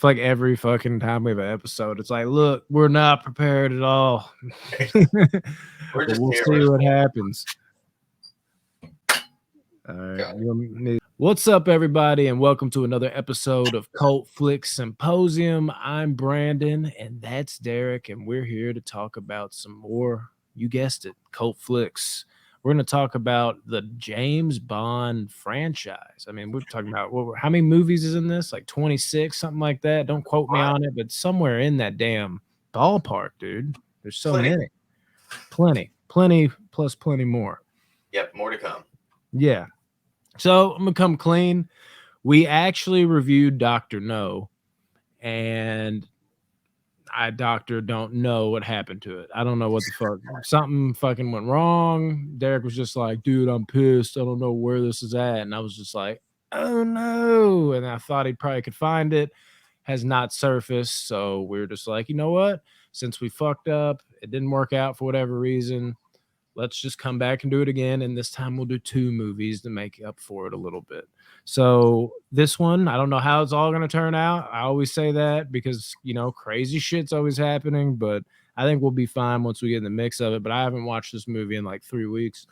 feel like every fucking time we have an episode, it's like, look, we're not prepared at all. We're just we'll see what happens. All right. What's up, everybody, and welcome to another episode of Cult Flick Symposium. I'm Brandon, and that's Derek, and we're here to talk about some more, you guessed it, cult flicks. We're going to talk about the James Bond franchise. I mean, we're talking about how many movies is in this? Like 26, something like that. Don't quote me on it, but somewhere in that damn ballpark, dude. There's so many. Plenty plus plenty more. Yep, more to come. Yeah. So I'm going to come clean. We actually reviewed Dr. No, and Doctor don't know what happened to it. I don't know what the fuck. Something fucking went wrong. Derek was just like, dude, I'm pissed. I don't know where this is at. And I was just like, oh no. And I thought he probably could find it. Has not surfaced. So we're just like, you know what? Since we fucked up, it didn't work out for whatever reason. Let's just come back and do it again. And this time we'll do 2 movies to make up for it a little bit. So this one, I don't know how it's all going to turn out. I always say that because, you know, crazy shit's always happening. But I think we'll be fine once we get in the mix of it. But I haven't watched this movie in like 3 weeks.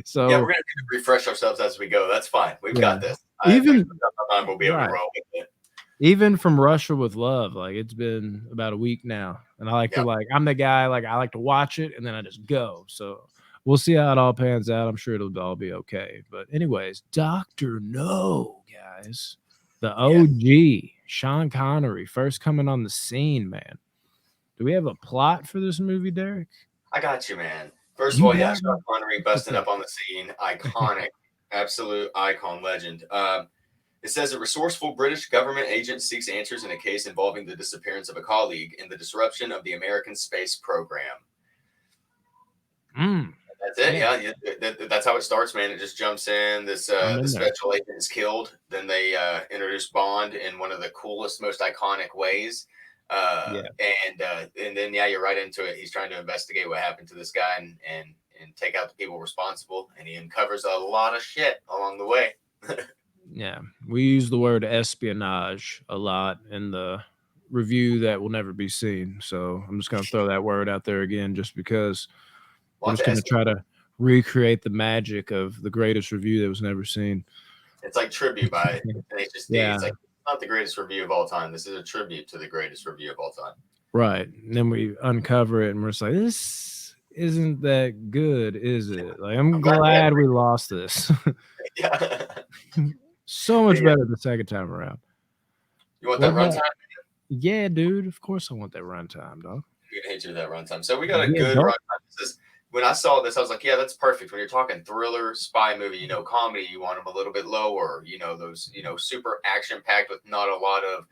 So yeah, we're going to refresh ourselves as we go. That's fine. We've got this. We'll be able to roll with it. Even from Russia with Love, like it's been about a week now, and I like to I'm the guy, like I like to watch it and then I just go. So we'll see how it all pans out. I'm sure it'll all be okay. But anyways, Dr. No, guys, the OG, Sean Connery, first coming on the scene, man. Do we have a plot for this movie, Derek? I got you, man. First of all, Sean Connery busting up on the scene, iconic, absolute icon, legend. It says a resourceful British government agent seeks answers in a case involving the disappearance of a colleague and the disruption of the American space program. That's it. Yeah, that's how it starts, man. It just jumps in. The special agent is killed. Then they introduce Bond in one of the coolest, most iconic ways. And then you're right into it. He's trying to investigate what happened to this guy and take out the people responsible. And he uncovers a lot of shit along the way. Yeah, we use the word espionage a lot in the review that will never be seen. So I'm just going to throw that word out there again just because we're just going to try to recreate the magic of the greatest review that was never seen. It's like tribute by HSD. Yeah. It's like not the greatest review of all time. This is a tribute to the greatest review of all time. Right. And then we uncover it and we're just like, this isn't that good, is it? Like, I'm glad we lost this. Yeah. So much better the second time around. You want that runtime? Yeah, dude. Of course I want that runtime, dog. You're gonna hate you that runtime. So we got a good runtime. When I saw this, I was like, yeah, that's perfect. When you're talking thriller, spy movie, comedy, you want them a little bit lower. Those, super action-packed with not a lot of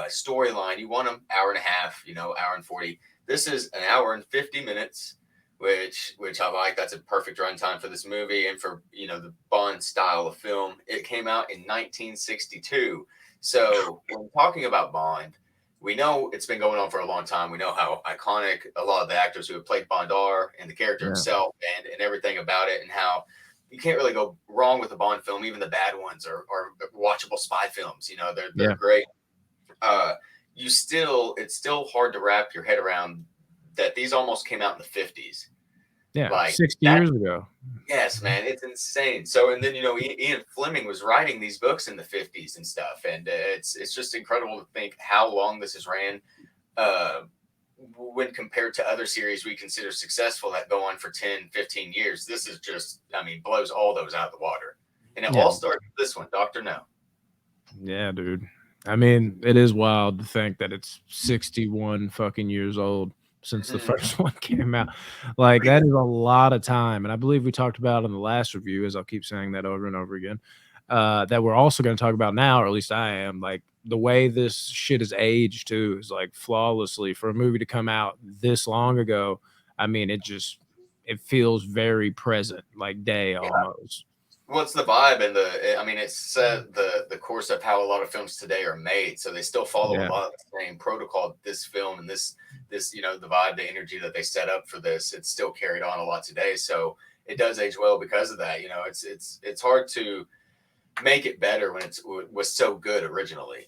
storyline. You want them hour and a half, hour and 40. This is an hour and 50 minutes. Which I like. That's a perfect runtime for this movie and for the Bond style of film. It came out in 1962. So when talking about Bond, we know it's been going on for a long time. We know how iconic a lot of the actors who have played Bond are, and the character himself, and everything about it, and how you can't really go wrong with a Bond film. Even the bad ones are watchable spy films. They're great. It's still hard to wrap your head around that these almost came out in the 50s. Yeah, like 60 years ago. Yes, man, it's insane. So, and then, Ian Fleming was writing these books in the 50s and stuff. And it's just incredible to think how long this has ran when compared to other series we consider successful that go on for 10, 15 years. This is just, blows all those out of the water. And it all started with this one, Dr. No. Yeah, dude. It is wild to think that it's 61 fucking years old since the first one came out. Like, that is a lot of time. And I believe we talked about in the last review, as I'll keep saying that over and over again, that we're also going to talk about now, or at least I am, like the way this shit is aged too is like flawlessly for a movie to come out this long ago. It feels very present, like day almost. Well, it's the vibe and it's the course of how a lot of films today are made. So they still follow a lot of the same protocol. This film and this the vibe, the energy that they set up for this, it's still carried on a lot today. So it does age well because of that. It's hard to make it better when it was so good originally.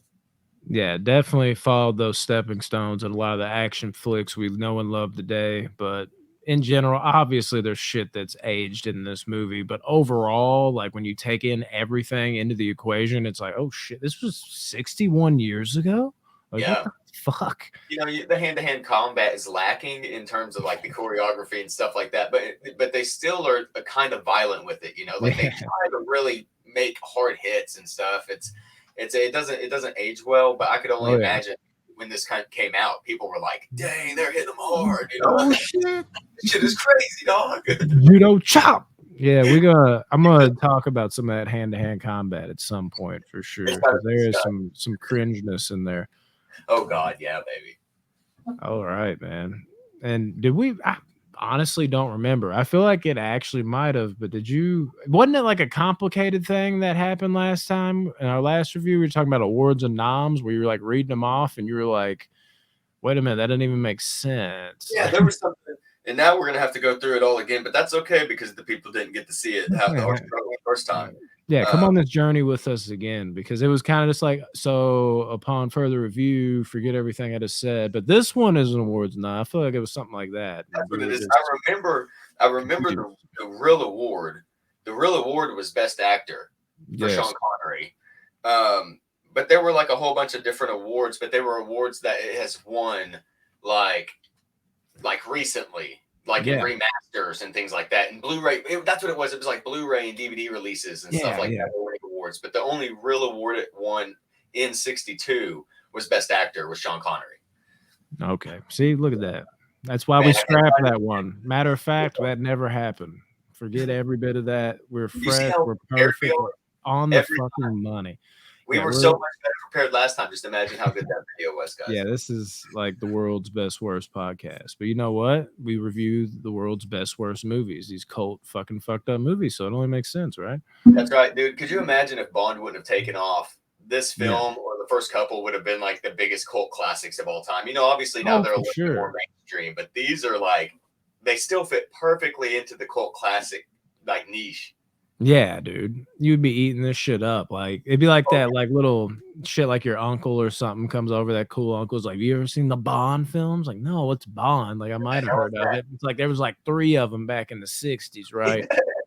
Yeah, definitely followed those stepping stones in a lot of the action flicks we know and love today. But in general, obviously there's shit that's aged in this movie. But overall, like when you take in everything into the equation, it's like, oh shit, this was 61 years ago? Like, what Yeah. the fuck? You know, the hand-to-hand combat is lacking in terms of like the choreography and stuff like that, but they still are kind of violent with it. You know, like they Yeah. try to really make hard hits and stuff. It doesn't age well, but I could only Oh yeah. imagine when this kind of came out, people were like, "Dang, they're hitting them hard." You know, Oh shit. this shit is crazy, dog. Judo chop. Yeah, I'm gonna talk about some of that hand-to-hand combat at some point for sure. Because there is some cringeness in there. Oh God, yeah, baby. All right, man. And did we? I honestly don't remember. I feel like it actually might have, but wasn't it like a complicated thing that happened last time in our last review? We were talking about awards and noms where you were like reading them off and you were like, wait a minute, that doesn't even make sense. Yeah, there was something, and now we're gonna have to go through it all again. But that's okay because the people didn't get to see it how the first time. Yeah, come on this journey with us again because it was kind of just like, so upon further review, forget everything I just said. But this one is an awards now. I feel like it was something like that. That's what it is. I remember the real award. The real award was Best Actor for Sean Connery. But there were like a whole bunch of different awards, but they were awards that it has won like recently. Like in remasters and things like that, and Blu-ray. That's what it was. It was like Blu-ray and DVD releases and stuff like that. Winning awards, but the only real award it won in '62 was Best Actor with Sean Connery. Okay, see, look at that. That's why we scrapped that one. Matter of fact, that never happened. Forget every bit of that. We're fresh. We're perfect. We're on the fucking money. We were so much better prepared last time. Just imagine how good that video was, guys. Yeah, this is like the world's best worst podcast. But you know what? We review the world's best worst movies. These cult fucking fucked up movies. So it only makes sense, right? That's right, dude. Could you imagine if Bond wouldn't have taken off? This film or the first couple would have been like the biggest cult classics of all time. You know, obviously now they're a little bit more mainstream, but these are like they still fit perfectly into the cult classic like niche. Yeah, dude. You'd be eating this shit up. Like it'd be like that, like little shit like your uncle or something comes over, that cool uncle's like, you ever seen the Bond films? Like, no, what's Bond? Like I might have heard of it. It's like there was like 3 of them back in the 60s, right?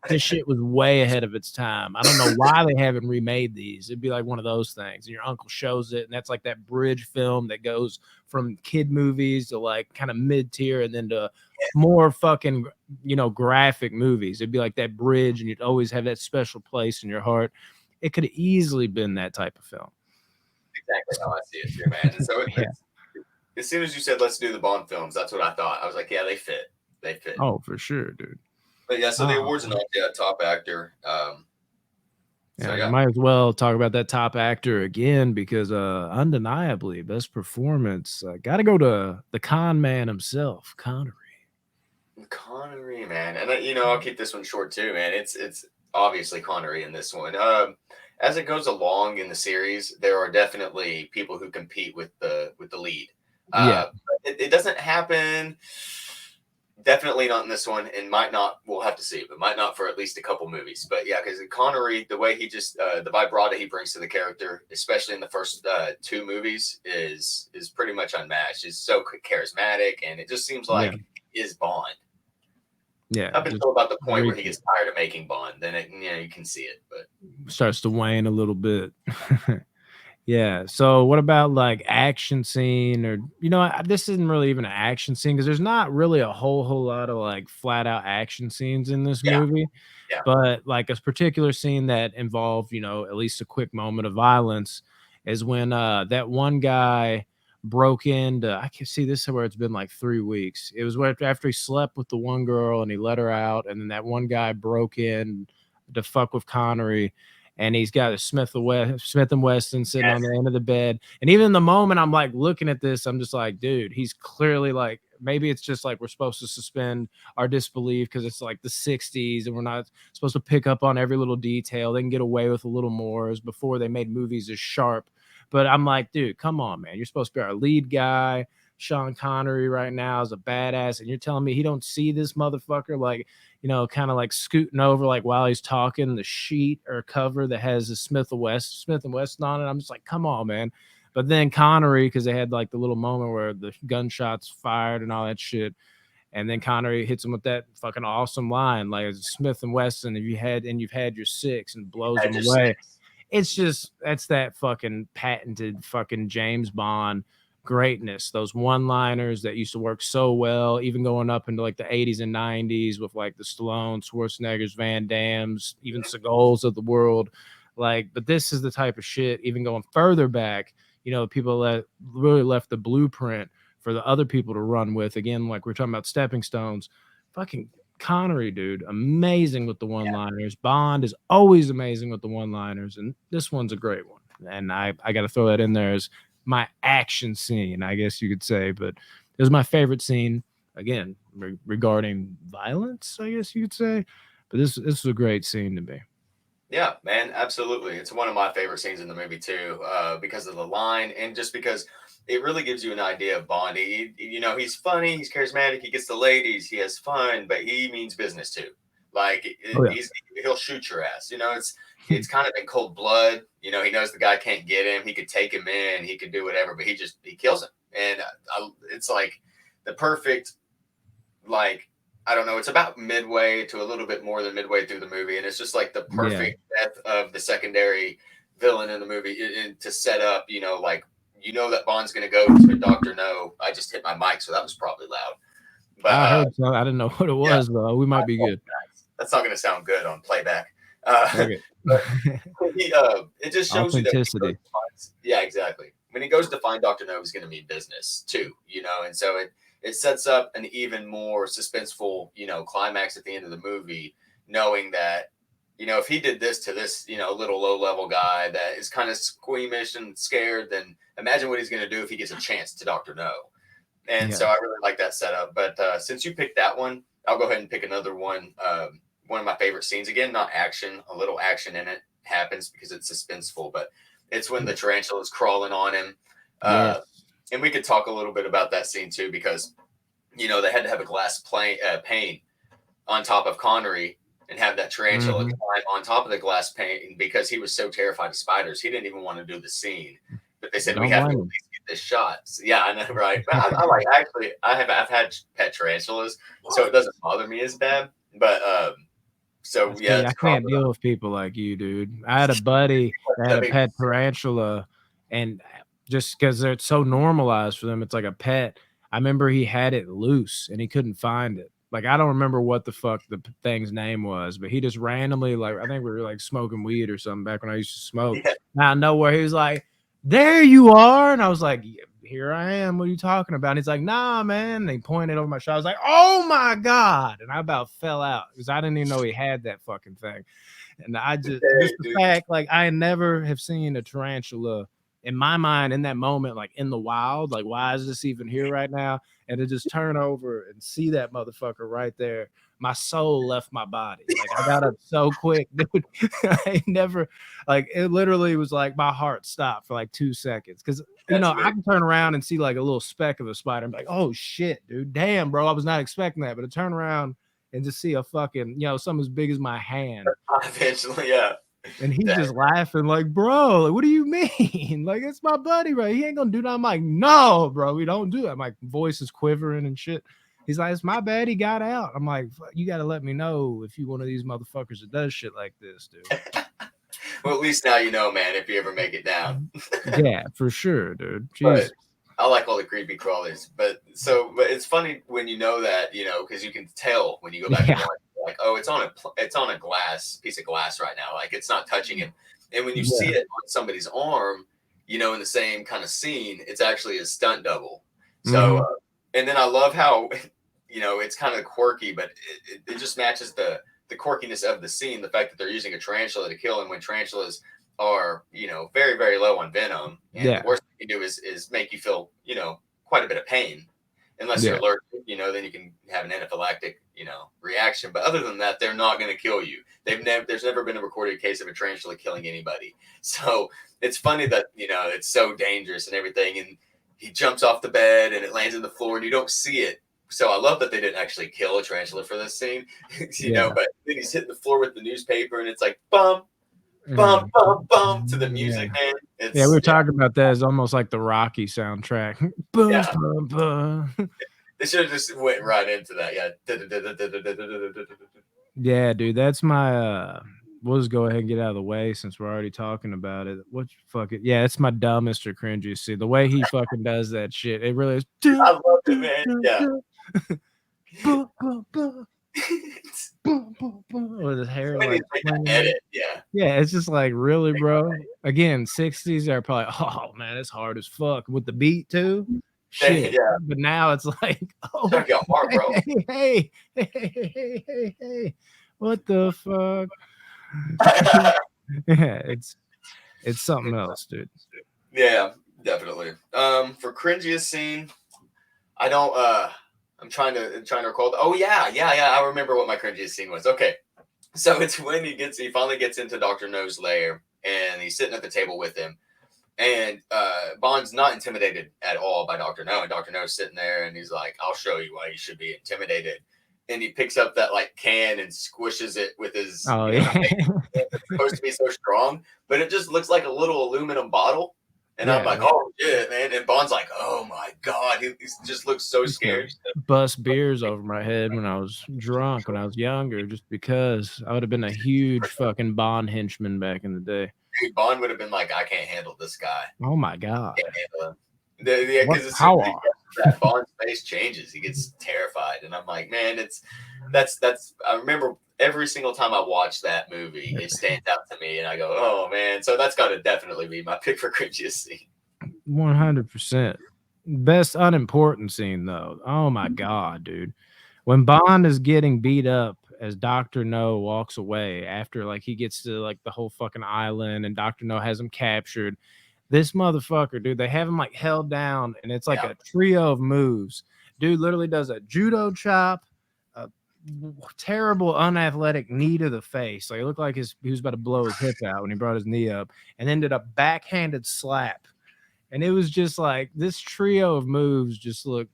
This shit was way ahead of its time. I don't know why they haven't remade these. It'd be like one of those things. And your uncle shows it, and that's like that bridge film that goes from kid movies to like kind of mid-tier and then to more fucking, you know, graphic movies. It'd be like that bridge, and you'd always have that special place in your heart. It could have easily been that type of film. Exactly how I see it too, man. And so as soon as you said let's do the Bond films, that's what I thought. I was like, yeah, they fit. They fit. Oh, for sure, dude. But yeah, so the awards and all, top actor. You might as well talk about that top actor again because undeniably best performance. Got to go to the con man himself, Connery. Connery, man, and you know I'll keep this one short too, man. It's obviously Connery in this one. As it goes along in the series, there are definitely people who compete with the lead. It doesn't happen. Definitely not in this one, and might not. We'll have to see, but might not for at least a couple movies. But yeah, because Connery, the way he just the vibrato he brings to the character, especially in the first 2 movies, is pretty much unmatched. He's so charismatic, and it just seems like is Bond. Yeah, up until about the point where he gets tired of making Bond, then you can see it, but starts to wane a little bit. Yeah. So what about like action scene or, you know, this isn't really even an action scene because there's not really a whole lot of like flat out action scenes in this movie. Yeah. But like a particular scene that involved, you know, at least a quick moment of violence is when that one guy broke into, I can see this where it's been like 3 weeks. It was after he slept with the one girl and he let her out, and then that one guy broke in to fuck with Connery. And he's got a Smith & Wesson sitting on the end of the bed. And even in the moment I'm like looking at this, I'm just like, dude, he's clearly like, maybe it's just like we're supposed to suspend our disbelief because it's like the 60s and we're not supposed to pick up on every little detail. They can get away with a little more, as before they made movies as sharp. But I'm like, dude, come on, man. You're supposed to be our lead guy. Sean Connery right now is a badass. And you're telling me he don't see this motherfucker like, you know, kind of like scooting over, like while he's talking, the sheet or cover that has the Smith & Wesson on it. I'm just like, come on, man. But then Connery, because they had like the little moment where the gunshots fired and all that shit. And then Connery hits him with that fucking awesome line, like Smith and Wesson, you've had your six, and blows him away. It's just, that's that fucking patented fucking James Bond greatness. Those one-liners that used to work so well, even going up into like the 80s and 90s with like the Stallone, Schwarzeneggers, Van Dammes, even Seagulls of the world. Like, but this is the type of shit, even going further back, you know, people that really left the blueprint for the other people to run with. Again, like we're talking about stepping stones. Fucking Connery, dude, amazing with the one-liners. Bond is always amazing with the one-liners, and this one's a great one. And I got to throw that in there as my action scene, I guess you could say. But it was my favorite scene, again, regarding violence, I guess you could say. But this is a great scene to me. Yeah, man, absolutely. It's one of my favorite scenes in the movie too, because of the line and just because it really gives you an idea of Bond. You know, he's funny, he's charismatic, he gets the ladies, he has fun, but he means business too. Like he'll shoot your ass. You know, it's kind of in cold blood. You know, he knows the guy can't get him. He could take him in, he could do whatever, but he kills him. And it's like the perfect, like, I don't know, it's about midway to a little bit more than midway through the movie, and it's just like the perfect death of the secondary villain in the movie to set up, you know, like, you know that Bond's going to go to Dr. No. I just hit my mic, so that was probably loud. But I heard so. I didn't know what it was, though. We might be good. That's not going to sound good on playback. Okay. But it just shows you that. Yeah, exactly. When he goes to find Dr. No, he's going to mean business too, you know, and so it sets up an even more suspenseful, you know, climax at the end of the movie, knowing that, you know, if he did this to this, you know, little low-level guy that is kind of squeamish and scared, then imagine what he's going to do if he gets a chance to Dr. No. And so I really like that setup. But since you picked that one, I'll go ahead and pick another one. One of my favorite scenes, again, not action, a little action in it happens because it's suspenseful, but it's when the tarantula is crawling on him. And we could talk a little bit about that scene too, because, you know, they had to have a glass pane on top of Connery and have that tarantula climb on top of the glass pane because he was so terrified of spiders. He didn't even want to do the scene, but they said, we have to at least get this shot. So, yeah, I know, right? But I like, actually, I've had pet tarantulas, so it doesn't bother me as bad. But so yeah, I can't deal with people like you, dude. I had a buddy that had a pet tarantula, and just because they're so normalized for them, it's like a pet. I remember he had it loose and he couldn't find it. Like, I don't remember what the fuck the thing's name was, but he just randomly, like, I think we were like smoking weed or something back when I used to smoke. Out of nowhere, he was like, "There you are," and I was like, "Here I am. What are you talking about?" And he's like, "Nah, man." And he pointed over my shoulder. I was like, "Oh my God!" And I about fell out because I didn't even know he had that fucking thing. And I just the fact, like, I never have seen a tarantula in my mind in that moment, like in the wild. Like, why is this even here right now? And to just turn over and see that motherfucker right there, my soul left my body. Like, I got up so quick, dude. I never, like, it literally was like my heart stopped for like 2 seconds. Cause, you know, I can turn around and see like a little speck of a spider and be like, "Oh shit, dude. Damn, bro. I was not expecting that." But to turn around and just see a fucking, you know, something as big as my hand. Eventually, yeah. And he's just laughing like, "Bro, like, what do you mean? Like, it's my buddy, right? He ain't gonna do that." I'm like, "No, bro, we don't do that." My voice is quivering and shit. He's like, "It's my bad. He got out." I'm like, "You got to let me know if you one of these motherfuckers that does shit like this, dude." Well, at least now you know, man, if you ever make it down. Yeah, for sure, dude. Jesus. I like all the creepy crawlies, but it's funny when you know that, you know, because you can tell when you go back and watch, like, oh, it's on a piece of glass right now, like it's not touching him. And when you see it on somebody's arm, you know, in the same kind of scene, it's actually a stunt double. So, and then I love how, you know, it's kind of quirky, but it just matches the quirkiness of the scene. The fact that they're using a tarantula to kill him when tarantulas are, you know, very, very low on venom. And the worst thing you can do is make you feel, you know, quite a bit of pain. Unless you're allergic, you know, then you can have an anaphylactic, you know, reaction. But other than that, they're not going to kill you. There's never been a recorded case of a tarantula killing anybody. So it's funny that, you know, it's so dangerous and everything. And he jumps off the bed and it lands on the floor and you don't see it. So I love that they didn't actually kill a tarantula for this scene, you know, but then he's hitting the floor with the newspaper and it's like, bum, bum, bum, bum to the music, man. Yeah, we were talking about that. It's almost like the Rocky soundtrack. They should have just went right into that. Yeah, dude, that's my we'll just go ahead and get out of the way since we're already talking about it. What fuck it? Yeah, it's my dumbest or cringy. See, the way he fucking does that shit, it really is. I love it, man. Yeah. With his hair Like edit. Yeah, it's just like, really, bro. Again, 60s are probably, oh man, it's hard as fuck with the beat too. Shit. Yeah. But now it's like, oh, hard, bro. Hey, what the fuck? Yeah, it's something else, dude. Yeah, definitely. For cringiest scene, I don't I'm trying to recall. Oh yeah, I remember what my cringiest scene was. Okay. So it's when he finally gets into Dr. No's lair and he's sitting at the table with him. And Bond's not intimidated at all by Dr. No. And Dr. No's sitting there and he's like, I'll show you why you should be intimidated. And he picks up that like can and squishes it with his it's supposed to be so strong, but it just looks like a little aluminum bottle. And I'm like, oh shit, man. And Bond's like, oh my God. He just looks so scared. Bust beers over my head when I was drunk, when I was younger, just because I would have been a huge fucking Bond henchman back in the day. Dude, Bond would have been like, I can't handle this guy. Oh my God. Because as soon as that Bond's face changes, he gets terrified. And I'm like, man, that's I remember every single time I watch that movie, it stands out to me and I go, oh man. So that's gotta definitely be my pick for cringiest scene. 100%. Best unimportant scene though. Oh my God, dude. When Bond is getting beat up as Dr. No walks away after like he gets to like the whole fucking island and Dr. No has him captured. This motherfucker, dude, they have him like held down and it's like a trio of moves. Dude literally does a judo chop, a terrible unathletic knee to the face. Like it looked like he was about to blow his hip out when he brought his knee up, and then did a backhanded slap. And it was just like this trio of moves just looked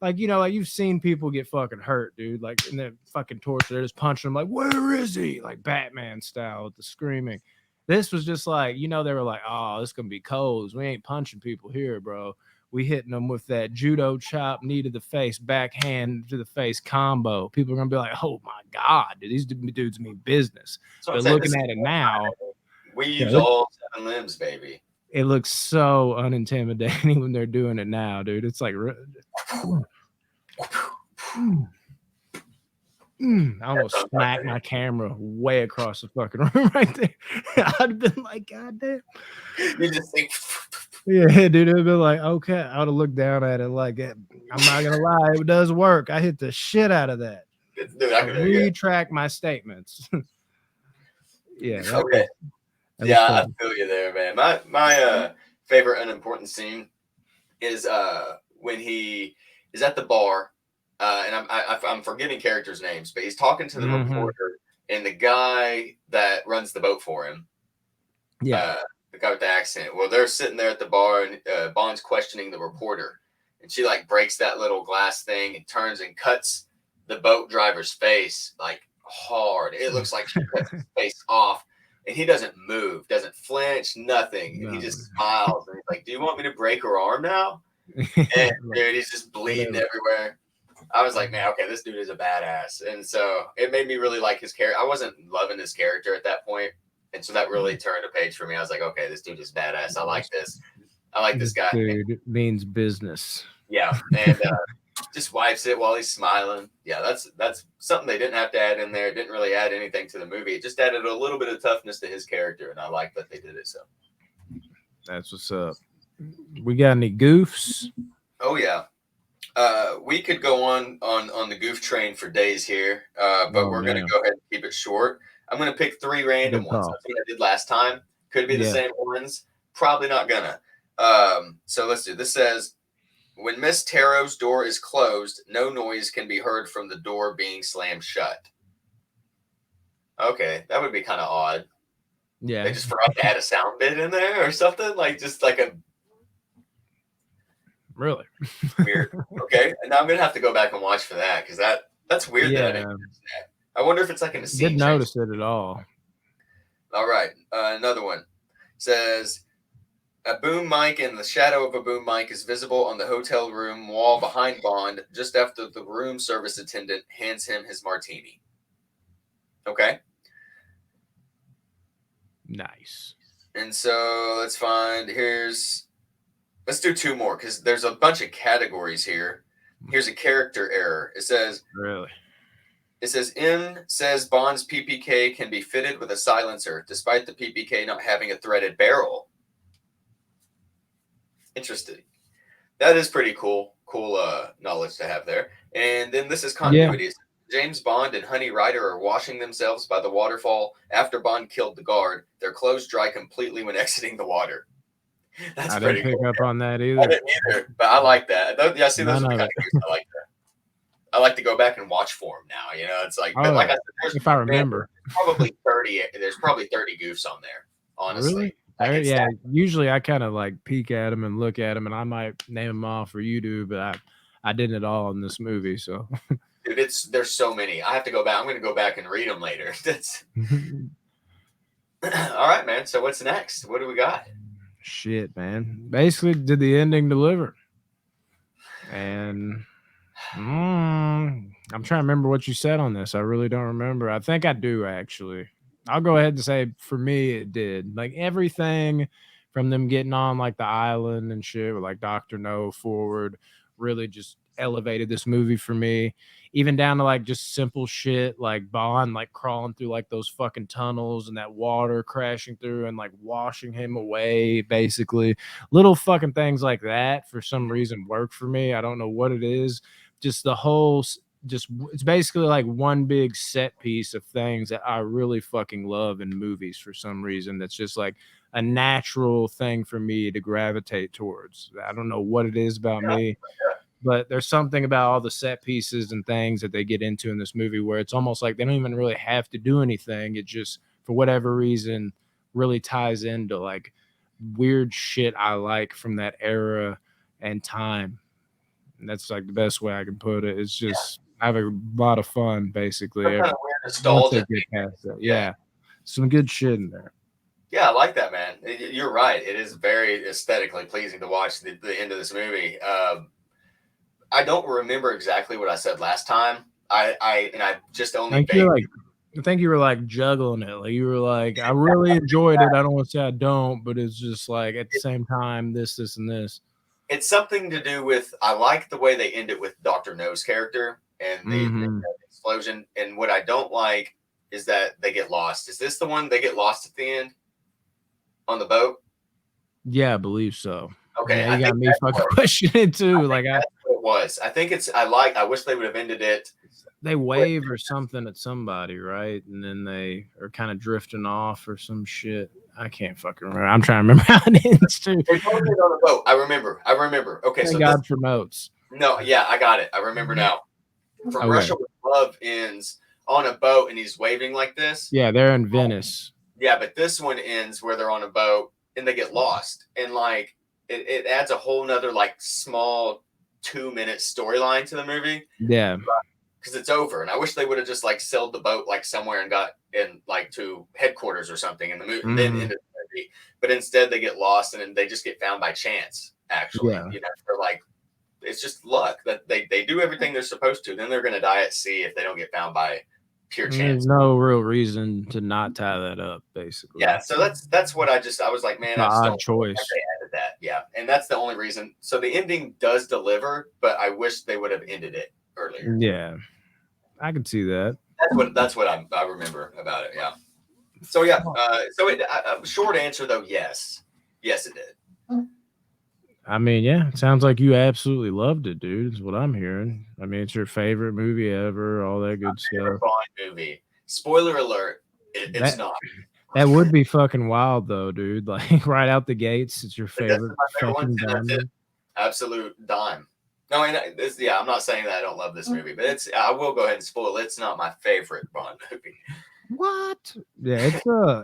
like, you know, like you've seen people get fucking hurt, dude. Like in their fucking torture, they're just punching him like, where is he? Like Batman style with the screaming. This was just like, you know, they were like, oh, this is gonna be cold. We ain't punching people here, bro. We hitting them with that judo chop, knee to the face, backhand to the face combo. People are gonna be like, oh my God, dude, these dudes mean business. But looking at it now, we use all 7 limbs, baby. It looks so unintimidating when they're doing it now, dude. It's like I almost smacked my camera way across the fucking room right there. I'd have been like, God damn. You just think, yeah, dude. It'd be like, okay. I would have looked down at it like, I'm not gonna lie, it does work. I hit the shit out of that. Dude, I retract my statements. Yeah. Okay. Yeah, I feel you there, man. My favorite unimportant scene is when he is at the bar, and I'm forgetting characters' names, but he's talking to the reporter and the guy that runs the boat for him. Yeah, the guy with the accent. Well, they're sitting there at the bar, and Bond's questioning the reporter, and she like breaks that little glass thing and turns and cuts the boat driver's face like hard. It looks like she cuts his face off. And he doesn't move, doesn't flinch, nothing. And he just smiles. And he's like, do you want me to break her arm now? And dude, he's just bleeding everywhere. I was like, man, okay, this dude is a badass. And so it made me really like his character. I wasn't loving his character at that point. And so that really turned a page for me. I was like, okay, this dude is badass. I like this. I like this guy. Dude means business. Yeah. And just wipes it while he's smiling. Yeah, that's something they didn't have to add in there. It didn't really add anything to the movie. It just added a little bit of toughness to his character, and I like that they did it. So that's what's up. We got any goofs? Oh yeah, we could go on the goof train for days here, but we're gonna go ahead and keep it short. I'm gonna pick 3 random ones. That's what I did last time. Could be the same ones. Probably not gonna. So let's do. This says, when Miss Taro's door is closed, no noise can be heard from the door being slammed shut. Okay, that would be kind of odd. Yeah. They just forgot to add a sound bit in there or something? Like, just like a... Really? Weird. Okay, and now I'm going to have to go back and watch for that, because that's weird that I didn't notice that. I wonder if it's like in a scene. Didn't notice it at all. All right, another one. Says... A boom mic and the shadow of a boom mic is visible on the hotel room wall behind Bond just after the room service attendant hands him his martini. Okay. Nice. And so let's do two more because there's a bunch of categories here. Here's a character error. It says, M says Bond's PPK can be fitted with a silencer despite the PPK not having a threaded barrel. Interesting. That is pretty cool. Cool knowledge to have there. And then this is continuity. Yeah. James Bond and Honey Ryder are washing themselves by the waterfall after Bond killed the guard. Their clothes dry completely when exiting the water. That's I pretty didn't pick cool. up on that either. I didn't either, but I like that. Yeah, see, those are the kind of games I like that. I like to go back and watch for them now. You know, it's like, but like I said, if I remember, probably 30. There's probably 30 goofs on there. Honestly, really? Yeah. Usually, I kind of like peek at them and look at them, and I might name them off, or you do, but I didn't at all in this movie. So, dude, there's so many. I have to go back. I'm going to go back and read them later. That's all right, man. So what's next? What do we got? Shit, man. Basically, did the ending deliver? And I'm trying to remember what you said on this. I really don't remember. I think I do, actually. I'll go ahead and say for me, it did. Like everything from them getting on like the island and shit with like Dr. No forward really just elevated this movie for me. Even down to like just simple shit like Bond like crawling through like those fucking tunnels and that water crashing through and like washing him away, basically. Little fucking things like that for some reason work for me. I don't know what it is. Just the whole it's basically like one big set piece of things that I really fucking love in movies for some reason. That's just like a natural thing for me to gravitate towards. I don't know what it is about me, but there's something about all the set pieces and things that they get into in this movie where it's almost like they don't even really have to do anything. It just, for whatever reason, really ties into like weird shit I like from that era and time. And that's like the best way I can put it. It's just I have a lot of fun basically. Kind of weird nostalgia. Yeah, some good shit in there. Yeah, I like that, man. You're right. It is very aesthetically pleasing to watch the end of this movie. I don't remember exactly what I said last time. I just only I think you were like juggling it. Like you were like, I really enjoyed it. I don't want to say I don't, but it's just like at the same time, this, and this. It's something to do with I like the way they end it with Dr. No's character and the explosion. And what I don't like is that they get lost. Is this the one they get lost at the end on the boat? Yeah, I believe so. Okay, yeah, you got me fucking questioning too. Like it was. I think it's. I wish they would have ended it. They wave or something at somebody, right? And then they are kind of drifting off or some shit. I can't fucking remember. I'm trying to remember how it ends too. They both get on a boat. I remember. Okay, Thank God for notes. No, yeah, I got it. I remember now. From Russia with Love ends on a boat and he's waving like this. Yeah, they're in Venice. Yeah, but this one ends where they're on a boat and they get lost. And like it adds a whole nother like small 2-minute storyline to the movie. Yeah. Because it's over. And I wish they would have just like sailed the boat like somewhere and got in like to headquarters or something in the movie. Then into the movie. But instead they get lost and then they just get found by chance, actually. Yeah. You know, they're like it's just luck that they do everything they're supposed to. Then they're gonna die at sea if they don't get found by pure chance. There's no real reason to not tie that up, basically. Yeah, so that's what I was like, man, that's an odd choice. They added that, yeah, and that's the only reason. So the ending does deliver, but I wish they would have ended it earlier. Yeah, I can see that. That's what I remember about it. Yeah. So yeah, short answer though, yes, it did. I mean, yeah, it sounds like you absolutely loved it, dude. Is what I'm hearing. I mean, it's your favorite movie ever, all that good stuff. Bond movie. Spoiler alert, it's not. That would be fucking wild, though, dude. Like right out the gates, it's your favorite fucking dime. Absolute dime. No, and I'm not saying that I don't love this movie, but I will go ahead and spoil it. It's not my favorite Bond movie. What? Yeah,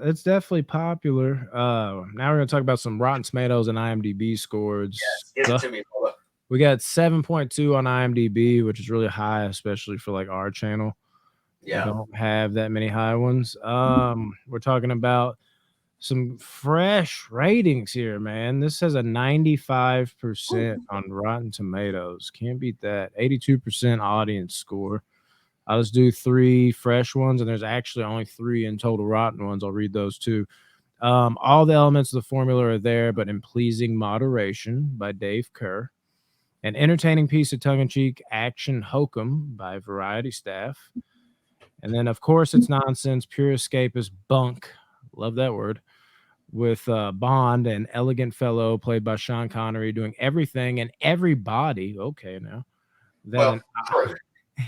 it's definitely popular. Now we're gonna talk about some Rotten Tomatoes and IMDb scores. Yes, give it to me, Paula. We got 7.2 on IMDb, which is really high, especially for like our channel. Yeah, we don't have that many high ones. We're talking about some fresh ratings here, man. This has a 95% on Rotten Tomatoes. Can't beat that. 82% audience score. I'll just do 3 fresh ones, and there's actually only 3 in total rotten ones. I'll read those too. All the elements of the formula are there, but in pleasing moderation by Dave Kerr. An entertaining piece of tongue-in-cheek action hokum by Variety Staff. And then, of course, it's nonsense, pure escapist bunk. Love that word. With Bond, an elegant fellow played by Sean Connery, doing everything and everybody. Okay, now that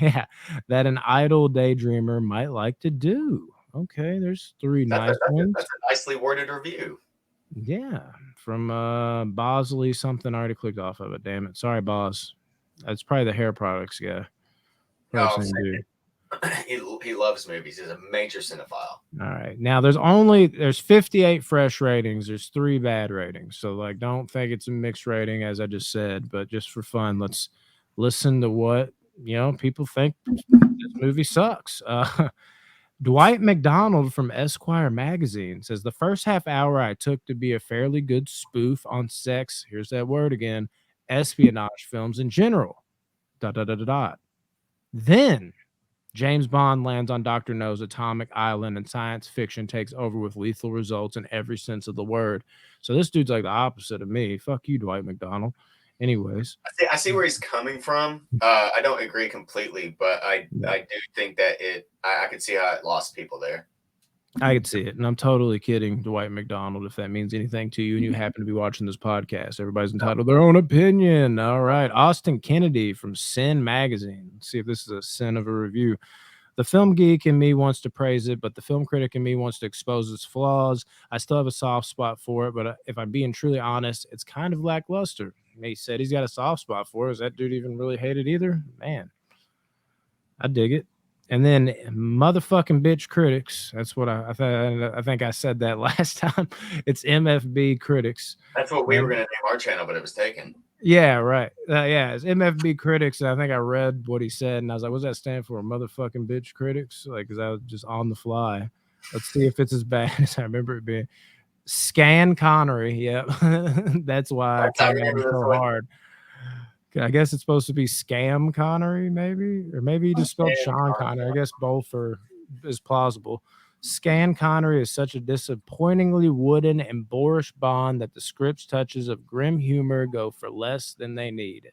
yeah, that an idle daydreamer might like to do. Okay, there's 3 nice ones. That's a nicely worded review. Yeah, from Bosley something. I already clicked off of it. Damn it. Sorry, boss. That's probably the hair products guy. He loves movies. He's a major cinephile. All right. Now there's 58 fresh ratings. There's 3 bad ratings. So like don't think it's a mixed rating as I just said, but just for fun, let's listen to what, people think this movie sucks. Dwight McDonald from Esquire magazine says the first half hour I took to be a fairly good spoof on sex, here's that word again, espionage films in general. ... Then James Bond lands on Dr. No's atomic island and science fiction takes over with lethal results in every sense of the word. So this dude's like the opposite of me. Fuck you, Dwight McDonald. Anyways. I see where he's coming from. I don't agree completely, but I do think that I could see how it lost people there. I could see it. And I'm totally kidding, Dwight McDonald, if that means anything to you and you happen to be watching this podcast. Everybody's entitled to their own opinion. All right. Austin Kennedy from Sin Magazine. Let's see if this is a sin of a review. The film geek in me wants to praise it, but the film critic in me wants to expose its flaws. I still have a soft spot for it, but if I'm being truly honest, it's kind of lackluster. He said he's got a soft spot for it. Does that dude even really hate it either? Man, I dig it. And then motherfucking bitch critics. That's what I think I said that last time. It's MFB critics. That's what we were going to name our channel, but it was taken. Yeah, right. Yeah, it's MFB critics. And I think I read what he said, and I was like, "What's that stand for?" Motherfucking bitch critics. Like, because I was just on the fly. Let's see if it's as bad as I remember it being. Scan Connery. Yep, that's why I came in so hard. I guess it's supposed to be Scam Connery, maybe, or maybe he just spelled Sean Connery. I guess both is plausible. Scan Connery is such a disappointingly wooden and boorish Bond that the script's touches of grim humor go for less than they need.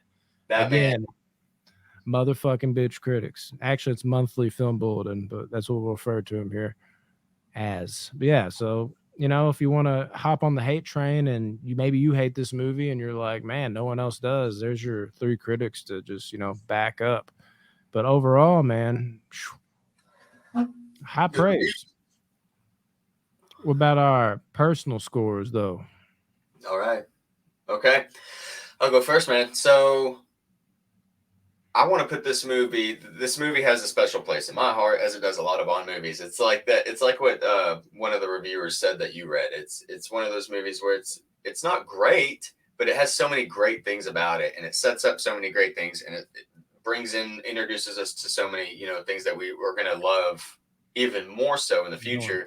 Again, motherfucking bitch critics. Actually, it's Monthly Film Bulletin, but that's what we'll refer to him here as. But yeah, so if you want to hop on the hate train and maybe you hate this movie and you're like, man, no one else does, there's your 3 critics to just, back up. But overall, man, high praise. What about our personal scores, though? All right. Okay. I'll go first, man. So I want to put this movie has a special place in my heart, as it does a lot of Bond movies. It's like that. It's like what one of the reviewers said that you read. It's one of those movies where it's not great, but it has so many great things about it, and it sets up so many great things, and it introduces us to so many things that we're going to love even more so in the future.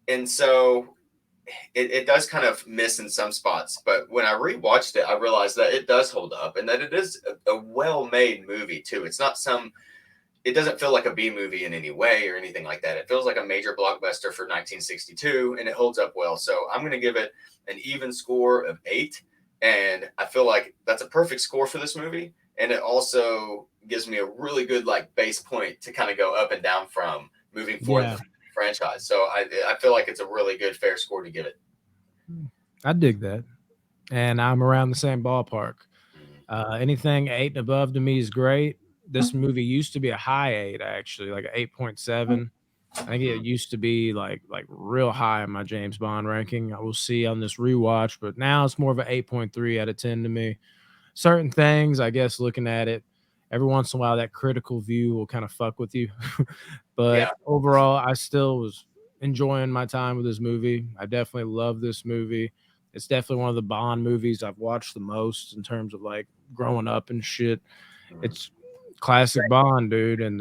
And so it does kind of miss in some spots, but when I rewatched it, I realized that it does hold up and that it is a well-made movie too. It doesn't feel like a B movie in any way or anything like that. It feels like a major blockbuster for 1962, and it holds up well. So I'm going to give it an even score of 8. And I feel like that's a perfect score for this movie. And it also gives me a really good base point to kind of go up and down from moving forward. Yeah. Franchise. So I feel like it's a really good fair score to give it. I dig that. And I'm around the same ballpark. Anything 8 and above to me is great. This movie used to be a high 8, actually, like an 8.7. I think it used to be like real high in my James Bond ranking. I will see on this rewatch, but now it's more of an 8.3 out of 10 to me. Certain things, I guess, looking at it, every once in a while, that critical view will kind of fuck with you. But overall, I still was enjoying my time with this movie. I definitely love this movie. It's definitely one of the Bond movies I've watched the most in terms of growing up and shit. It's classic Bond, dude. And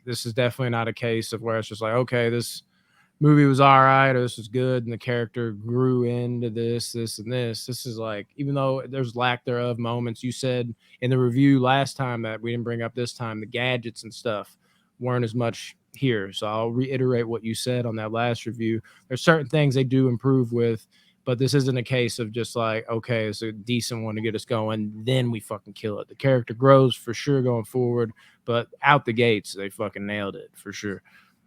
this is definitely not a case of where it's just like, okay, this movie was all right, or this was good, and the character grew into this, and this. This is like, even though there's lack thereof moments, you said in the review last time that we didn't bring up this time, the gadgets and stuff weren't as much here. So I'll reiterate what you said on that last review. There's certain things they do improve with, but this isn't a case of just like, okay, it's a decent one to get us going, then we fucking kill it. The character grows for sure going forward, but out the gates, they fucking nailed it for sure.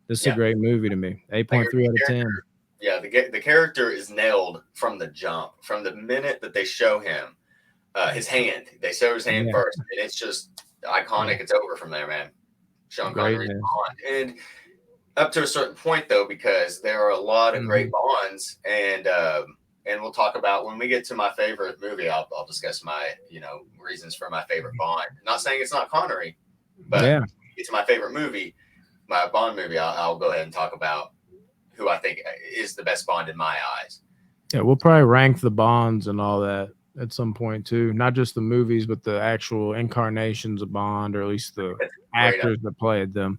This is a great movie to me. 8.3 out of 10. Yeah, the character is nailed from the jump. From the minute that they show him his hand, they show his hand first, and it's just iconic. It's over from there, man. Sean Connery's Bond. And up to a certain point, though, because there are a lot of great Bonds, and we'll talk about when we get to my favorite movie. I'll discuss my reasons for my favorite Bond. Not saying it's not Connery, but it's my favorite movie. My Bond movie, I'll go ahead and talk about who I think is the best Bond in my eyes. Yeah, we'll probably rank the Bonds and all that at some point too. Not just the movies, but the actual incarnations of Bond, or at least the actors that played them.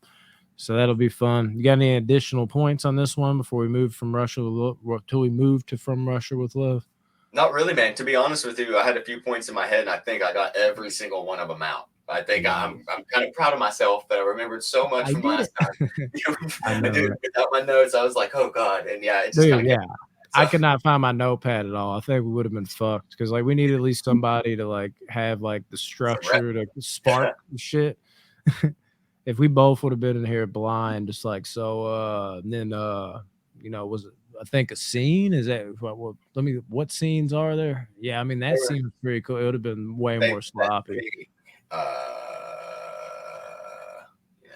So that'll be fun. You got any additional points on this one before we move from Russia with Love, till we move to From Russia with Love? Not really, man. To be honest with you, I had a few points in my head, and I think I got every single one of them out. I think I'm kind of proud of myself that I remembered so much from last time. I did without my notes. I was like, oh God. And yeah, it's just I could not find my notepad at all. I think we would have been fucked because like we need at least somebody to like have like the structure to spark shit. If we both would have been in here blind, just like so, and then was it, I think a scene is that what scenes are there? Yeah, I mean that scene was pretty cool. It would have been way more sloppy.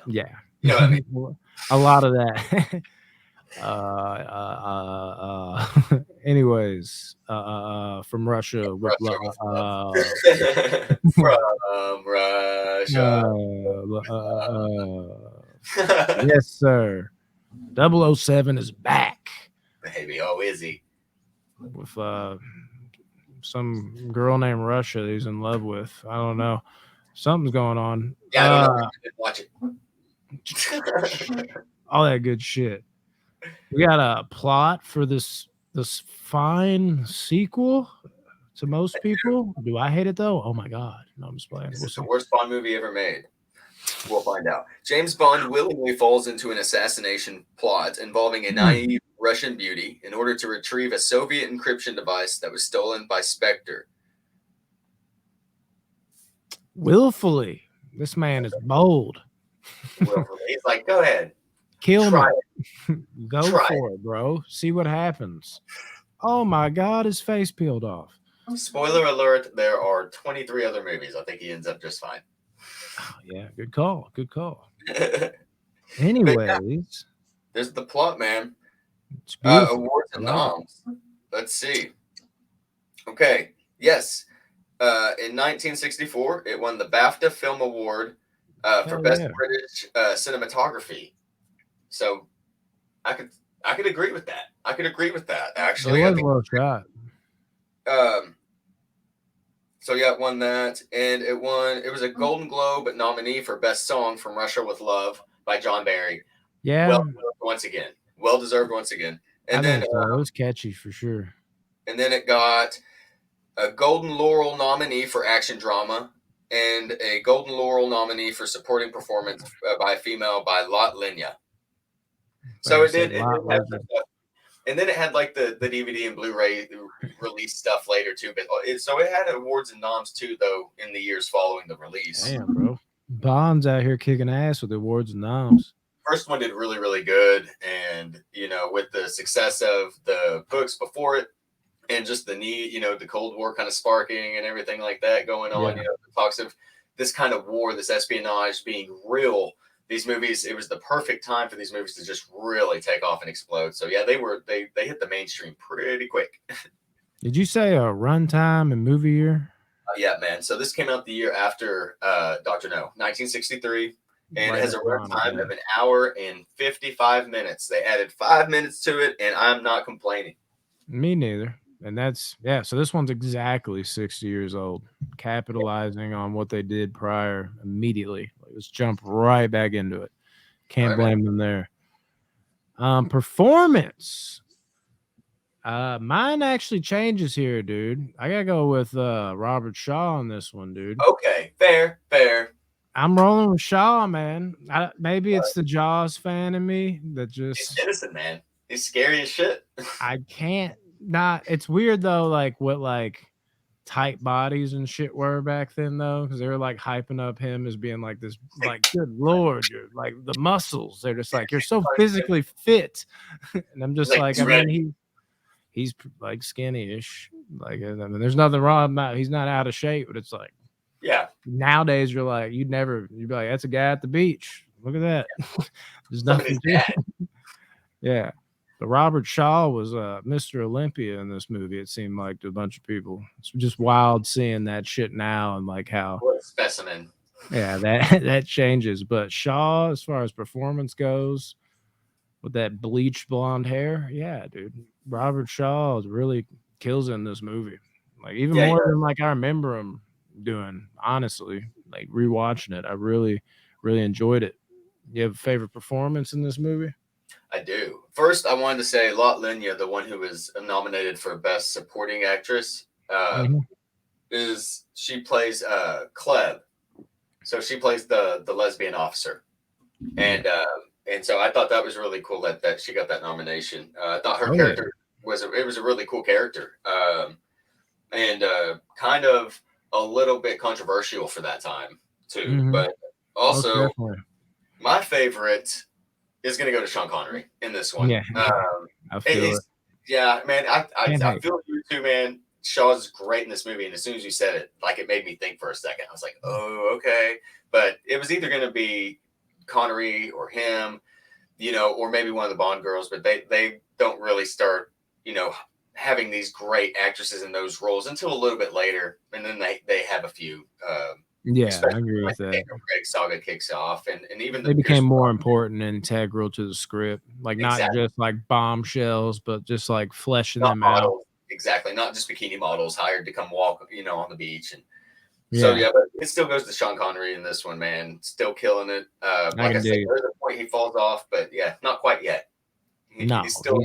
Yeah, you know what I mean? A lot of that. Anyways, From Russia with Love. From Russia. Yes, sir. 007 is back. Baby, oh, is he? With some girl named Russia that he's in love with. I don't know. Something's going on. Yeah, I don't know. I didn't watch it. All that good shit. We got a plot for this fine sequel to most people. Do I hate it though? Oh my God. No, I'm just playing. This is the worst Bond movie ever made. We'll find out. James Bond willingly falls into an assassination plot involving a naive Russian beauty in order to retrieve a Soviet encryption device that was stolen by SPECTRE. Willfully. This man is bold. Willfully. He's like, go ahead. Kill me. Go for it, bro. See what happens. Oh my God, his face peeled off. Spoiler alert, there are 23 other movies. I think he ends up just fine. Oh, yeah, good call. Good call. Anyways. There's the plot, man. Awards and noms. Let's see. Okay. Yes. In 1964, it won the BAFTA Film Award for Best British Cinematography. So I could agree with that. I could agree with that, actually. It was well shot. So yeah, it won that, and it was a Golden Globe nominee for Best Song From Russia with Love by John Barry. Yeah. Well deserved once again. And then it was catchy for sure. And then it got a Golden Laurel nominee for action drama and a Golden Laurel nominee for supporting performance by a female by Lotte Lenya. So it did. And then it had like the DVD and Blu-ray release stuff later too. But so it had awards and noms too, though, in the years following the release. Damn, bro. Bond's out here kicking ass with awards and noms. First one did really, really good. And, with the success of the books before it and just the need, the Cold War kind of sparking and everything like that going on, the talks of this kind of war, this espionage being real. These movies, it was the perfect time for these movies to just really take off and explode. So yeah, they hit the mainstream pretty quick. Did you say a runtime and movie year? Yeah, man. So this came out the year after Dr. No, 1963, and it has a runtime of 1 hour and 55 minutes. They added 5 minutes to it, and I'm not complaining. Me neither. And so this one's exactly 60 years old, capitalizing on what they did prior immediately. Let's jump right back into it. Can't blame them there. Performance. Mine actually changes here, dude. I gotta go with Robert Shaw on this one, dude. Okay, fair. I'm rolling with Shaw, man. Maybe it's the Jaws fan in me that He's just innocent, man. He's scary as shit. I can't not. It's weird though, like what like tight bodies and shit were back then though, because they were like hyping up him as being like this, like good lord, you're like the muscles. They're just like you're so physically fit, and I'm just like, I mean, he's like skinny-ish. Like, I mean, there's nothing wrong about he's not out of shape, but it's like, yeah. Nowadays, you're like, you'd be like, that's a guy at the beach. Look at that. There's nothing. Yeah. But Robert Shaw was Mr. Olympia in this movie. It seemed like to a bunch of people. It's just wild seeing that shit now and like how. What a specimen. Yeah, that changes. But Shaw, as far as performance goes, with that bleached blonde hair, yeah, dude, Robert Shaw really kills in this movie. Like even more than like I remember him doing. Honestly, like rewatching it, I really enjoyed it. You have a favorite performance in this movie? I do. First, I wanted to say Lotte Lenya, the one who was nominated for Best Supporting Actress, is she plays Klebb. So she plays the lesbian officer, and so I thought that was really cool that she got that nomination. I thought her character was a really cool character, and kind of a little bit controversial for that time too. But also, my favorite is going to go to Sean Connery in this one. Yeah, I feel it. Yeah, man, I feel you too, man. Shaw's great in this movie, and as soon as you said it, like it made me think for a second. I was like, oh, okay. But it was either going to be Connery or him, or maybe one of the Bond girls. But they don't really start, having these great actresses in those roles until a little bit later, and then they have a few. Yeah, I agree with that. Greg saga kicks off, and even they became more important and integral to the script, like not just like bombshells, but just like fleshing them out. Exactly, not just bikini models hired to come walk, on the beach, and so but it still goes to Sean Connery in this one, man. Still killing it. Like I said, there's a point he falls off, but yeah, not quite yet. He's still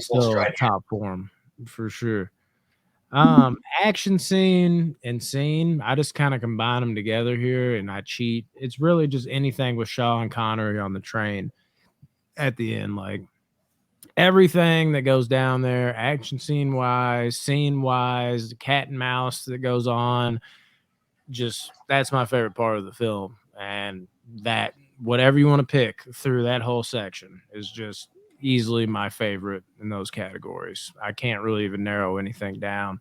top form for sure. Action scene and scene, I just kind of combine them together here and I cheat. It's really just anything with Shaw and Connery on the train at the end, like everything that goes down there, action scene wise, the cat and mouse that goes on, just that's my favorite part of the film. And that whatever you want to pick through that whole section is just easily my favorite in those categories. I can't really even narrow anything down.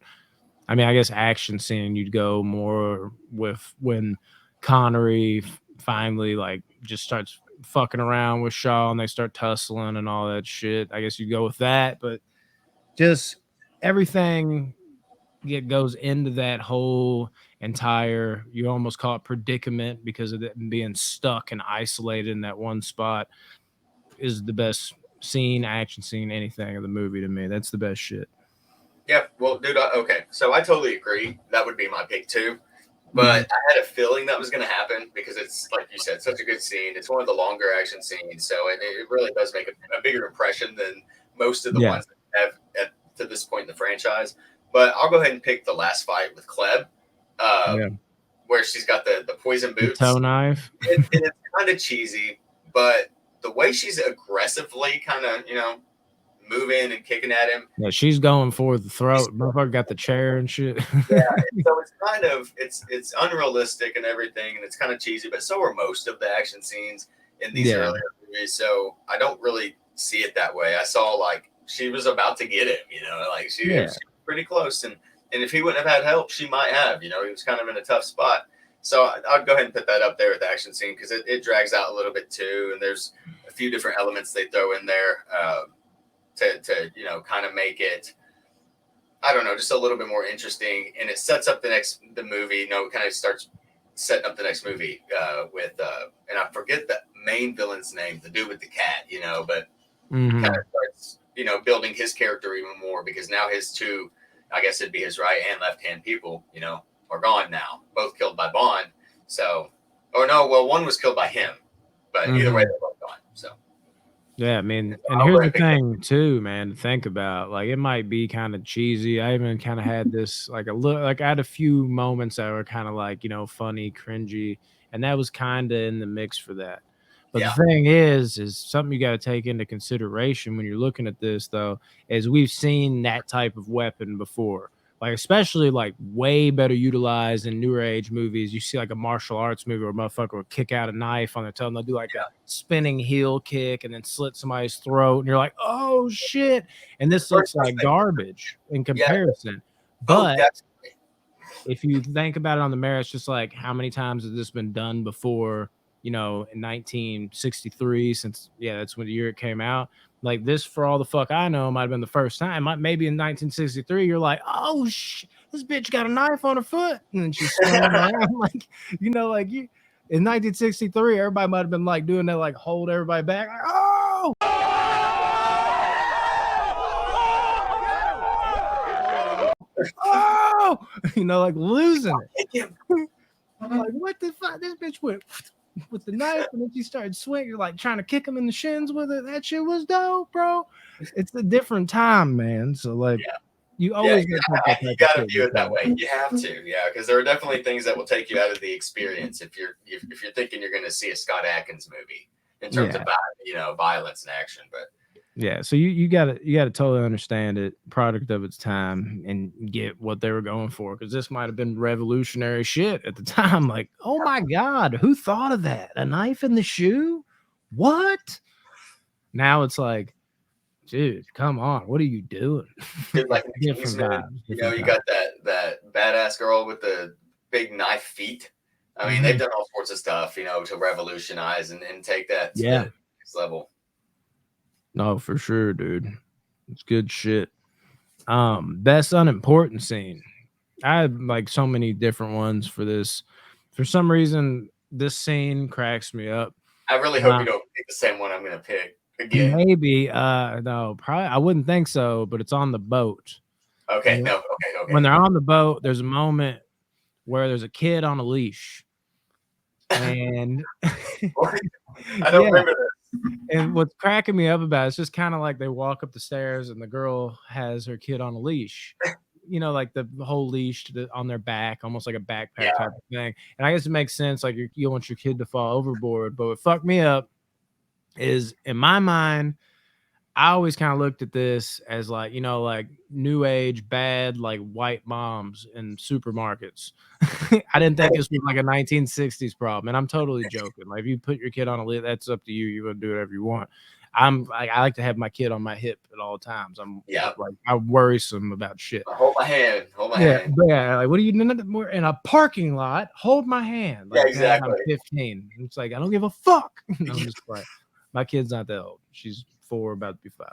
I mean, I guess action scene you'd go more with when Connery finally like just starts fucking around with Shaw and they start tussling and all that shit. I guess you go with that, but just everything goes into that whole entire, you almost call it predicament because of it being stuck and isolated in that one spot, is the best scene, action scene, anything of the movie to me. That's the best shit. Yeah, well, dude, okay. So I totally agree. That would be my pick too. But I had a feeling that was going to happen because it's, like you said, such a good scene. It's one of the longer action scenes. So it really does make a bigger impression than most of the ones that have to this point in the franchise. But I'll go ahead and pick the last fight with Klebb, where she's got the poison boots. The toe knife. And it's kind of cheesy, but the way she's aggressively kind of, moving and kicking at him. Yeah, she's going for the throat. Motherfucker got the chair and shit. Yeah, so it's kind of it's unrealistic and everything, and it's kind of cheesy. But so are most of the action scenes in these earlier movies. So I don't really see it that way. I saw like she was about to get him. Like she was pretty close, and if he wouldn't have had help, she might have. He was kind of in a tough spot. So I'd go ahead and put that up there with the action scene because it drags out a little bit too, and there's a few different elements they throw in there. To kind of make it, I don't know, just a little bit more interesting, and it sets up the movie. It kind of starts setting up the next movie with and I forget the main villain's name, the dude with the cat, but kind of starts building his character even more because now his two, I guess it'd be his right and left hand people, are gone now, both killed by Bond. So, or no, well, one was killed by him, but either way, they're both gone. So. Yeah, I mean, and here's the thing too, man, to think about. Like, it might be kind of cheesy. I even kind of had this like a little, like I had a few moments that were kind of like, funny, cringy, and that was kind of in the mix for that. But the thing is something you got to take into consideration when you're looking at this, though, is we've seen that type of weapon before. Like, especially like way better utilized in newer age movies. You see like a martial arts movie where a motherfucker will kick out a knife on their toe and they'll do like a spinning heel kick and then slit somebody's throat. And you're like, oh shit. And this looks like garbage in comparison. But if you think about it on the merits, just like how many times has this been done before, in 1963, since, that's when the year it came out. Like this, for all the fuck I know, might have been the first time. Maybe in 1963, you're like, oh, this bitch got a knife on her foot. And then she's swinging around. Like, like you in 1963, everybody might have been like doing that, like hold everybody back. Like, oh! Oh, like losing it. Like, what the fuck? This bitch went with the knife and then she started swinging, like trying to kick him in the shins with it. That shit was dope, bro. It's a different time, man. So like, you always you gotta view it that way. You have to, because there are definitely things that will take you out of the experience if you're thinking you're going to see a Scott Adkins movie in terms of violence and action, but. Yeah, so you gotta totally understand it, product of its time, and get what they were going for, because this might have been revolutionary shit at the time. Like, oh my god, who thought of that? A knife in the shoe? What? Now it's like, dude, come on, what are you doing? Dude, like different vibes, you got that badass girl with the big knife feet. I mean, they've done all sorts of stuff, to revolutionize and take that to the next level. No, for sure, dude. It's good shit. Best unimportant scene. I had like so many different ones for this. For some reason, this scene cracks me up. I really hope you don't pick the same one I'm gonna pick again. Maybe. No, probably I wouldn't think so, but it's on the boat. Okay, and okay. When they're on the boat, there's a moment where there's a kid on a leash. And I don't remember this. And what's cracking me up about it, it's just kind of like they walk up the stairs and the girl has her kid on a leash, like the whole leash on their back, almost like a backpack type of thing. And I guess it makes sense, like you want your kid to fall overboard. But what fucked me up is, in my mind, I always kind of looked at this as like, like new age bad, like white moms in supermarkets. I didn't think this was like a 1960s problem, and I'm totally joking. Like, if you put your kid on a lid, that's up to you. You want to do whatever you want. I like to have my kid on my hip at all times. I'm worrisome about shit. Hold my hand. Hand. Yeah. Like, what are you doing in a parking lot? Hold my hand. Like, exactly. I'm 15. It's like, I don't give a fuck. I'm just like, my kid's not that old. She's 4, about to be 5.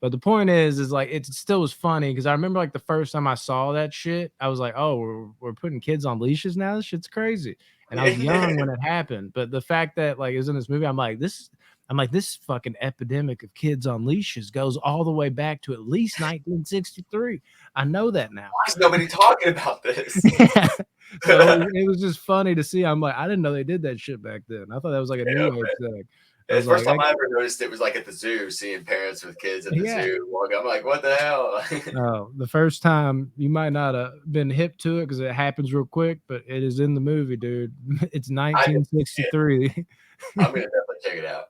But the point is like, it still was funny, because I remember like the first time I saw that shit, I was like, oh, we're putting kids on leashes now? This shit's crazy. And I was young when it happened. But the fact that like it was in this movie, I'm like, this fucking epidemic of kids on leashes goes all the way back to at least 1963. I know that now. Why is nobody talking about this? So it was just funny to see. I'm like, I didn't know they did that shit back then. I thought that was like a new age thing. The first time I ever noticed it was like at the zoo, seeing parents with kids at the zoo. I'm like, what the hell? Oh, the first time you might not have been hip to it because it happens real quick, but it is in the movie, dude. It's 1963. I'm gonna definitely check it out.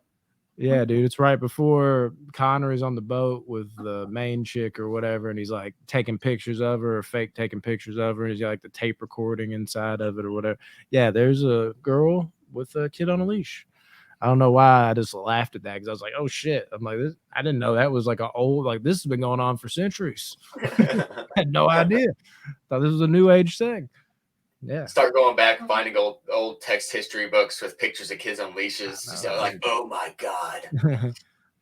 Yeah, dude, it's right before Connery's on the boat with the main chick or whatever, and he's like taking pictures of her, or fake taking pictures of her, and he's got like the tape recording inside of it or whatever. Yeah, there's a girl with a kid on a leash. I don't know why I just laughed at that, because I was like, oh shit. I'm like, I didn't know that was like an old, like this has been going on for centuries. I had no idea. Thought this was a new age thing. Yeah. Start going back, finding old text history books with pictures of kids on leashes. So like, oh my God.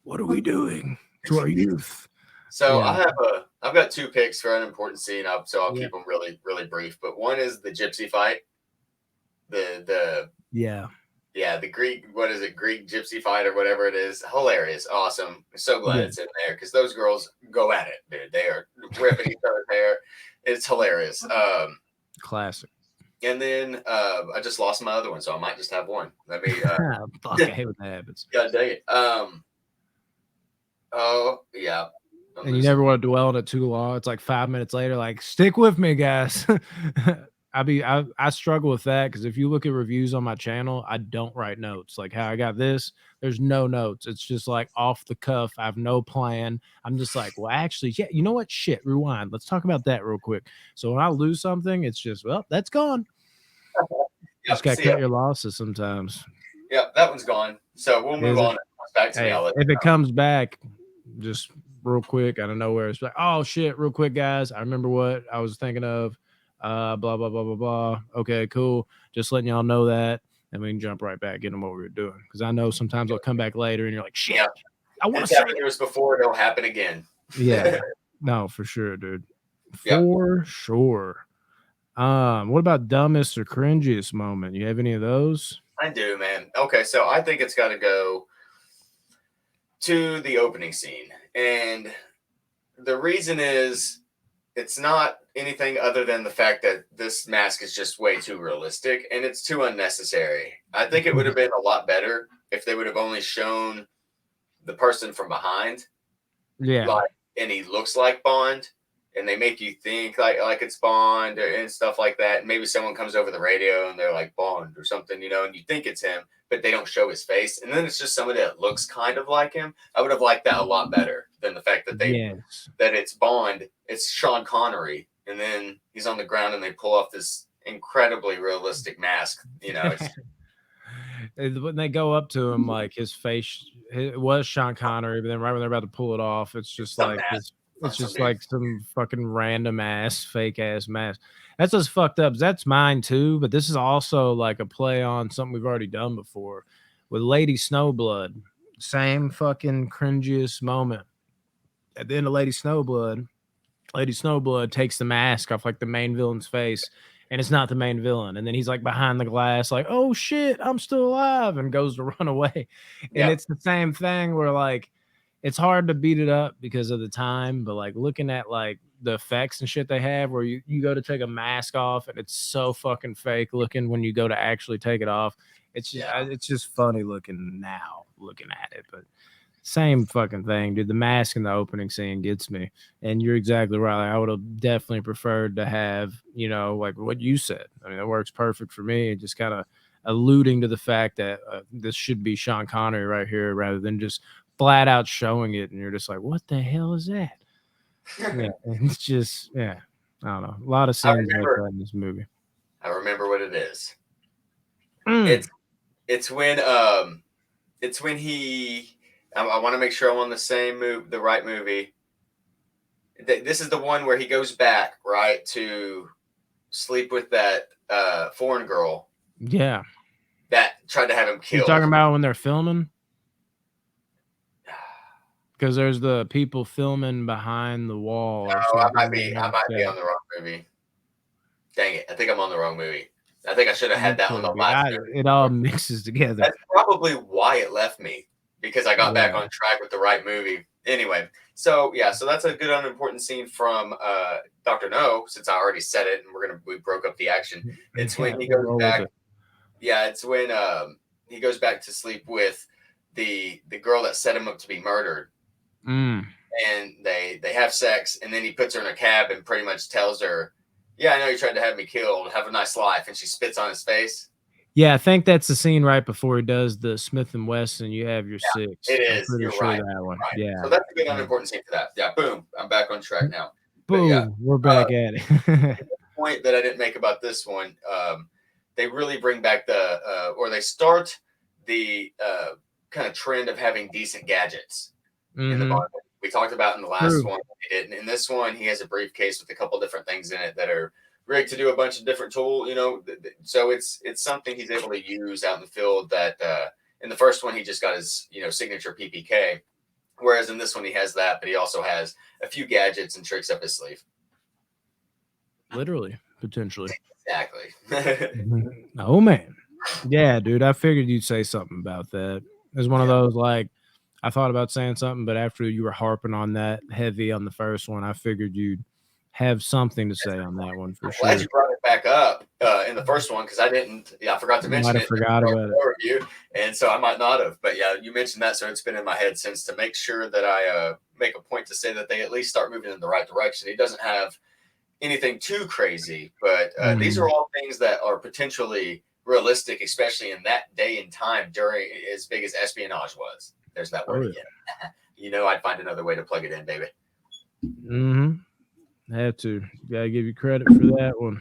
What are we doing to our youth? So I've got 2 picks for an important scene, so I'll keep them really, really brief. But one is the gypsy fight. The Greek, Greek gypsy fight or whatever it is. Hilarious. Awesome. So glad it's in there, because those girls go at it, dude. They are ripping each other's hair. It's hilarious. Classic. And then I just lost my other one, so I might just have one. Let me fuck, I hate when that happens. God dang it. Oh, yeah. And you never want to dwell on it too long. It's like 5 minutes later, like, stick with me, guys. I struggle with that because if you look at reviews on my channel, I don't write notes. Like how I got this, there's no notes. It's just like off the cuff. I have no plan. I'm just like, well, actually, yeah, you know what? Shit, rewind. Let's talk about that real quick. So when I lose something, it's just, well, that's gone. Just gotta cut your losses sometimes. Yeah, that one's gone. So we'll move on. Back to me. If it comes back, just real quick out of nowhere, it's like, oh shit, real quick, guys. I remember what I was thinking of. Blah blah blah blah blah. Okay, cool. Just letting y'all know that, and we can jump right back into what we were doing. Because I know sometimes I'll come back later, and you're like, shit, I want to say it before it'll happen again. Yeah, no, for sure, dude. For sure. What about dumbest or cringiest moment? You have any of those? I do, man. Okay, so I think it's got to go to the opening scene, and the reason is it's not anything other than the fact that this mask is just way too realistic and it's too unnecessary. I think it would have been a lot better if they would have only shown the person from behind. Yeah. Like, and he looks like Bond, and they make you think like it's Bond and stuff like that. And maybe someone comes over the radio and they're like Bond or something, you know, and you think it's him, but they don't show his face. And then it's just somebody that looks kind of like him. I would have liked that a lot better than the fact that that it's Bond, it's Sean Connery, and then he's on the ground and they pull off this incredibly realistic mask. You know, when they go up to him, like his face, it was Sean Connery, but then right when they're about to pull it off, it's just like this. It's just like some fucking random ass, fake ass mask. That's what's fucked up. That's mine too, but this is also like a play on something we've already done before with Lady Snowblood. Same fucking cringiest moment. At the end of Lady Snowblood takes the mask off like the main villain's face, and it's not the main villain. And then he's like behind the glass, like, oh shit, I'm still alive, and goes to run away. And it's the same thing where like, it's hard to beat it up because of the time, but like looking at like the effects and shit they have where you go to take a mask off and it's so fucking fake looking when you go to actually take it off. It's just, it's just funny looking now looking at it, but same fucking thing, dude. The mask in the opening scene gets me, and you're exactly right. I would have definitely preferred to have, you know, like what you said. I mean, that works perfect for me. It just kind of alluding to the fact that this should be Sean Connery right here rather than just flat out showing it, and you're just like, what the hell is that? Yeah, it's just, I don't know. A lot of scenes like that in this movie. I remember what it is. It's when he. I want to make sure I'm on the same the right movie. This is the one where he goes back, right, to sleep with that foreign girl. Yeah. That tried to have him killed. You're talking about when they're filming? Because there's the people filming behind the wall. Oh, I might be on the wrong movie. Dang it. I think I'm on the wrong movie. I think I should have had that on the last movie. It all mixes together. That's probably why it left me, because I got back on track with the right movie. Anyway, so that's a good unimportant scene from Dr. No, since I already said it, and we broke up the action. It's when he goes back. Yeah, it's when he goes back to sleep with the girl that set him up to be murdered. And they have sex, and then he puts her in a cab and pretty much tells her, yeah, I know you tried to have me killed. Have a nice life. And she spits on his face. Yeah, I think that's the scene right before he does the Smith & Wesson, you have your six. It is. I'm pretty sure right. That one. Right. Yeah. So that's a good unimportant scene for that. Yeah, boom. I'm back on track now. Boom. We're back at it. The point that I didn't make about this one, they really bring back or they start the kind of trend of having decent gadgets in the Bond. We talked about in the last one. They didn't. In this one, he has a briefcase with a couple different things in it that are rigged to do a bunch of different tools, you know. So it's something he's able to use out in the field that in the first one, he just got his, signature PPK. Whereas in this one, he has that, but he also has a few gadgets and tricks up his sleeve. Literally, potentially. Exactly. Oh, man. Yeah, dude, I figured you'd say something about that. It's one of those, like, I thought about saying something, but after you were harping on that heavy on the first one, I figured you'd have something to say on that one for sure. Glad you brought it back up in the first one because I didn't. Yeah, I forgot to mention it. Forgot about it. Review, and so I might not have. But yeah, you mentioned that, so it's been in my head since to make sure that I make a point to say that they at least start moving in the right direction. He doesn't have anything too crazy, but these are all things that are potentially realistic, especially in that day and time during as big as espionage was. There's that word again. You know, I'd find another way to plug it in, baby. Have to. Gotta give you credit for that one.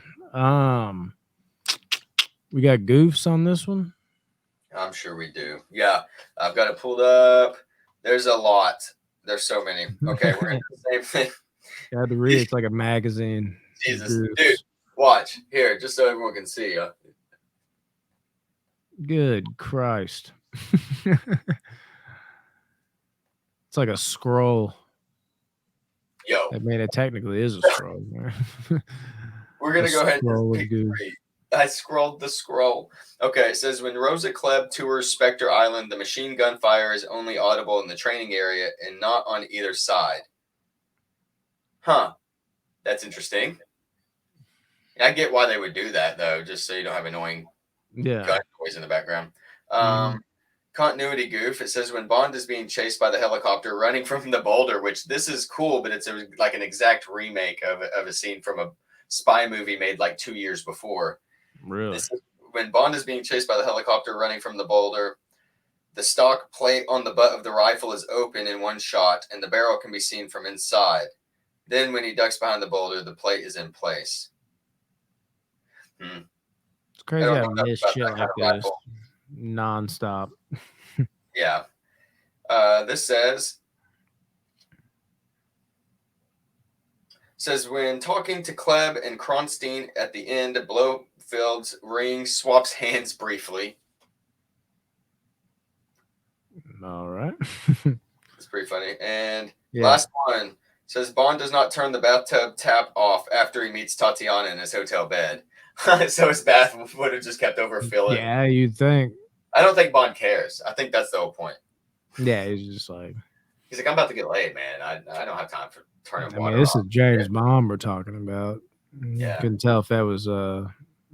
We got goofs on this one. I'm sure we do. Yeah, I've got it pulled up. There's a lot. There's so many. Okay, we're gonna do the same thing. Got to read. It's like a magazine. Jesus, dude, watch here, just so everyone can see. Good Christ! It's like a scroll. Yo, I mean, it technically is a scroll. We're gonna go ahead and I scrolled the scroll. Okay, it says when Rosa Klebb tours Spectre Island, the machine gun fire is only audible in the training area and not on either side. Huh. That's interesting. I get why they would do that though, just so you don't have annoying gun noise in the background. Continuity goof. It says when Bond is being chased by the helicopter running from the boulder, which this is cool, but it's like an exact remake of a scene from a spy movie made like 2 years before. Really? When Bond is being chased by the helicopter running from the boulder, the stock plate on the butt of the rifle is open in one shot, and the barrel can be seen from inside. Then when he ducks behind the boulder, the plate is in place. It's crazy how I miss shit like this nonstop. Yeah. This says when talking to Klebb and Kronsteen at the end, Blofield's ring swaps hands briefly. All right. It's pretty funny. And last one says Bond does not turn the bathtub tap off after he meets Tatiana in his hotel bed. So his bath would have just kept overfilling. Yeah, you'd think. I don't think Bond cares. I think that's the whole point. Yeah, he's just like... He's like, I'm about to get laid, man. I don't have time for turning water this off. is James Bond we're talking about. Yeah. Couldn't tell if that was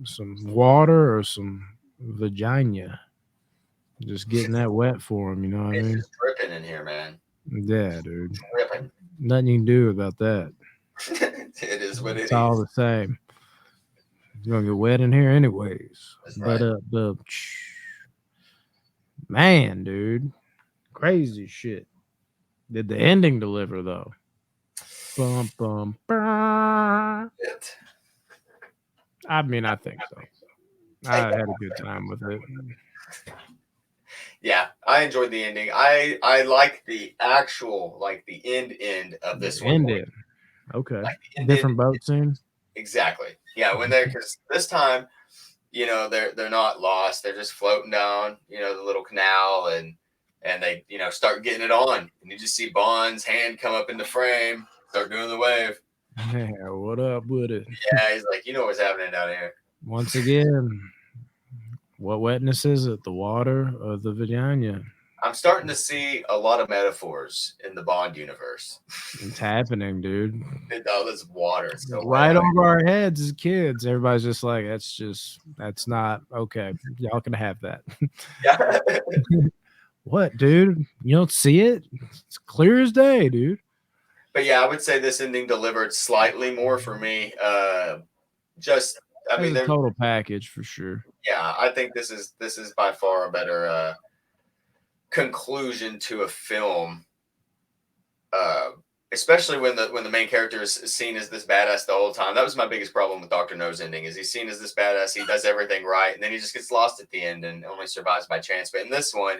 some water or some vagina. Just getting that wet for him, you know what I mean? It's dripping in here, man. Yeah, dude. Dripping. Nothing you can do about that. It is what it is. It's all the same. You're gonna get wet in here anyways. That's right. But man, dude. Crazy shit. Did the ending deliver though? Bum bum bum. I mean, I think so. I had a good time with it. Yeah, I enjoyed the ending. I like the actual, like the end of this one. Ended. Okay. Like different boat scene. Exactly. Yeah, when they're, because this time, you know, they're not lost. They're just floating down, you know, the little canal, and they, you know, start getting it on, and you just see Bond's hand come up in the frame, start doing the wave. Yeah, what up with it? Yeah, he's like, you know what's happening down here. Once again, what wetness is it? The water or the vagina? I'm starting to see a lot of metaphors in the Bond universe. It's happening, dude. All this water. So right over our heads as kids. Everybody's just like, that's not okay. Y'all can have that. Yeah. What, dude? You don't see it? It's clear as day, dude. But yeah, I would say this ending delivered slightly more for me. I mean, the total package for sure. Yeah, I think this is by far a better conclusion to a film, especially when the main character is seen as this badass the whole time. That was my biggest problem with Dr. No's ending, is he's seen as this badass. He does everything right, and then he just gets lost at the end and only survives by chance. But in this one,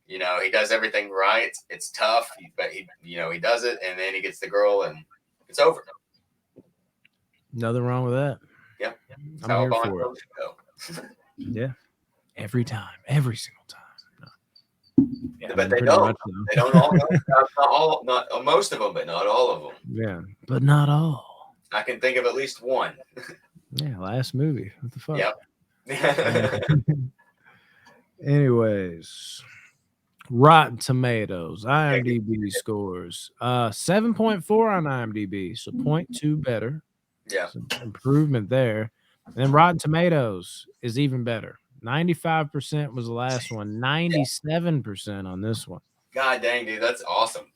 you know, he does everything right. It's tough, but he does it, and then he gets the girl, and it's over. Nothing wrong with that. Yeah, I'm here for it. Yeah, every time, every single time. Yeah, but they don't. They don't all. Not most of them, but not all of them. Yeah, but not all. I can think of at least one. Yeah, last movie. What the fuck? Yep. Anyways, Rotten Tomatoes, IMDb scores 7.4 on IMDb, so 0.2 better. Yeah. Some improvement there. And then Rotten Tomatoes is even better. 95% was the last one, 97% on this one. God dang, dude, that's awesome.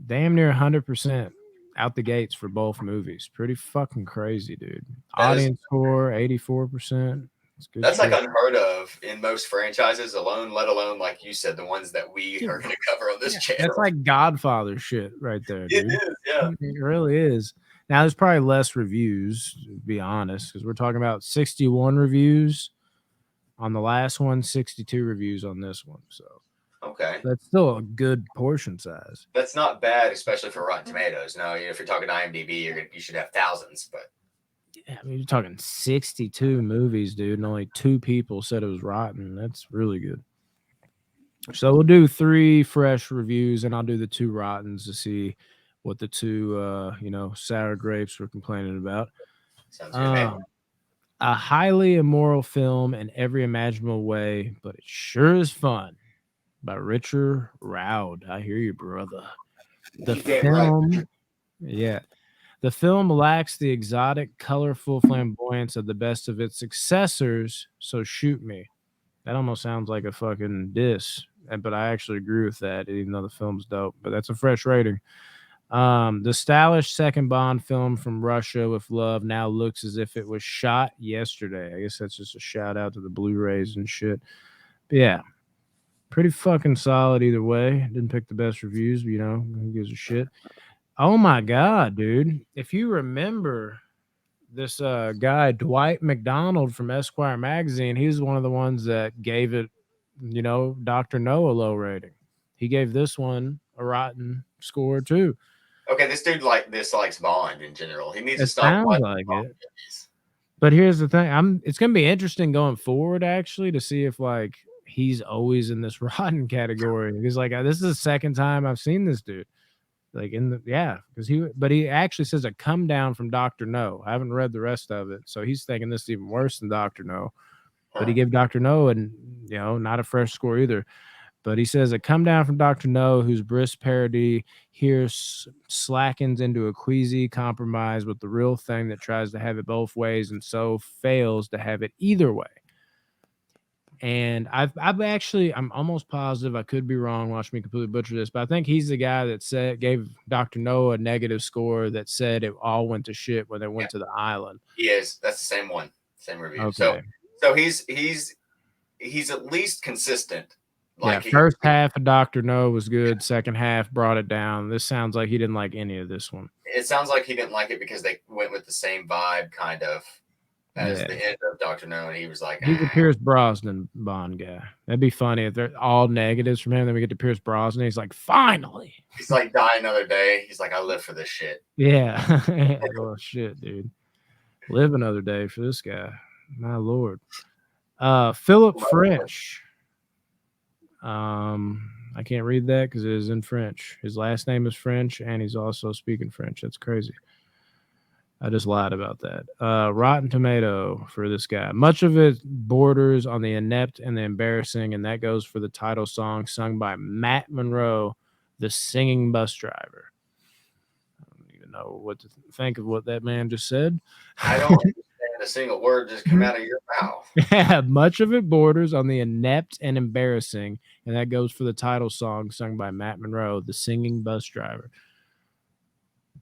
Damn near 100% out the gates for both movies. Pretty fucking crazy, dude. Audience score 84%. That's like unheard of in most franchises alone, let alone, like you said, the ones that we are going to cover on this channel. That's like Godfather shit right there, dude. It is, yeah. It really is. Now, there's probably less reviews, to be honest, because we're talking about 61 reviews on the last one, 62 reviews on this one. So, okay, that's still a good portion size. That's not bad, especially for Rotten Tomatoes. Now, if you're talking IMDb, you should have thousands, but yeah, I mean, you're talking 62 movies, dude, and only 2 people said it was rotten. That's really good. So we'll do 3 fresh reviews, and I'll do the 2 rottens to see what the 2, sour grapes were complaining about. Sounds good, man. A highly immoral film in every imaginable way, but it sure is fun. By Richard Roud. I hear you, brother. The film, yeah. The film lacks the exotic, colorful flamboyance of the best of its successors, so shoot me. That almost sounds like a fucking diss, but I actually agree with that, even though the film's dope. But that's a fresh rating. The stylish second Bond film from Russia with love now looks as if it was shot yesterday. I guess that's just a shout out to the Blu-rays and shit. But yeah, pretty fucking solid either way. Didn't pick the best reviews, but who gives a shit? Oh my god, dude! If you remember this guy Dwight McDonald from Esquire magazine, he was one of the ones that gave it, Dr. No a low rating. He gave this one a rotten score too. Okay, this dude likes Bond in general. He needs to stop. Sounds like it. But here's the thing: it's gonna be interesting going forward, actually, to see if he's always in this rotten category. Because this is the second time I've seen this dude. Because he actually says a come down from Dr. No. I haven't read the rest of it, so he's thinking this is even worse than Dr. No. But he gave Dr. No and not a fresh score either. But he says a come down from Dr. No, whose brisk parody here slackens into a queasy compromise with the real thing that tries to have it both ways and so fails to have it either way. And I'm almost positive, I could be wrong, watch me completely butcher this, but I think he's the guy that gave Dr. No a negative score that said it all went to shit when they went to the island. He is. That's the same one. Same review. Okay. So he's at least consistent. First half of Dr. No was good. Second half brought it down. This sounds like he didn't like any of this one. It sounds like he didn't like it because they went with the same vibe kind of as the end of Dr. No, and he was like, he's a Pierce Brosnan Bond guy. That'd be funny if they're all negatives from him. Then we get to Pierce Brosnan. He's like, finally. He's like, die another day. He's like, I live for this shit. Yeah. Oh shit, dude. Live another day for this guy. My lord. Philip French. I can't read that because it is in French. His last name is French, and he's also speaking French. That's crazy. I just lied about that. Rotten Tomato for this guy. Much of it borders on the inept and the embarrassing, and that goes for the title song sung by Matt Monroe, the singing bus driver. I don't even know what to think of what that man just said. I don't understand a single word just come out of your mouth. Yeah, much of it borders on the inept and embarrassing, and that goes for the title song sung by Matt Monroe, the singing bus driver.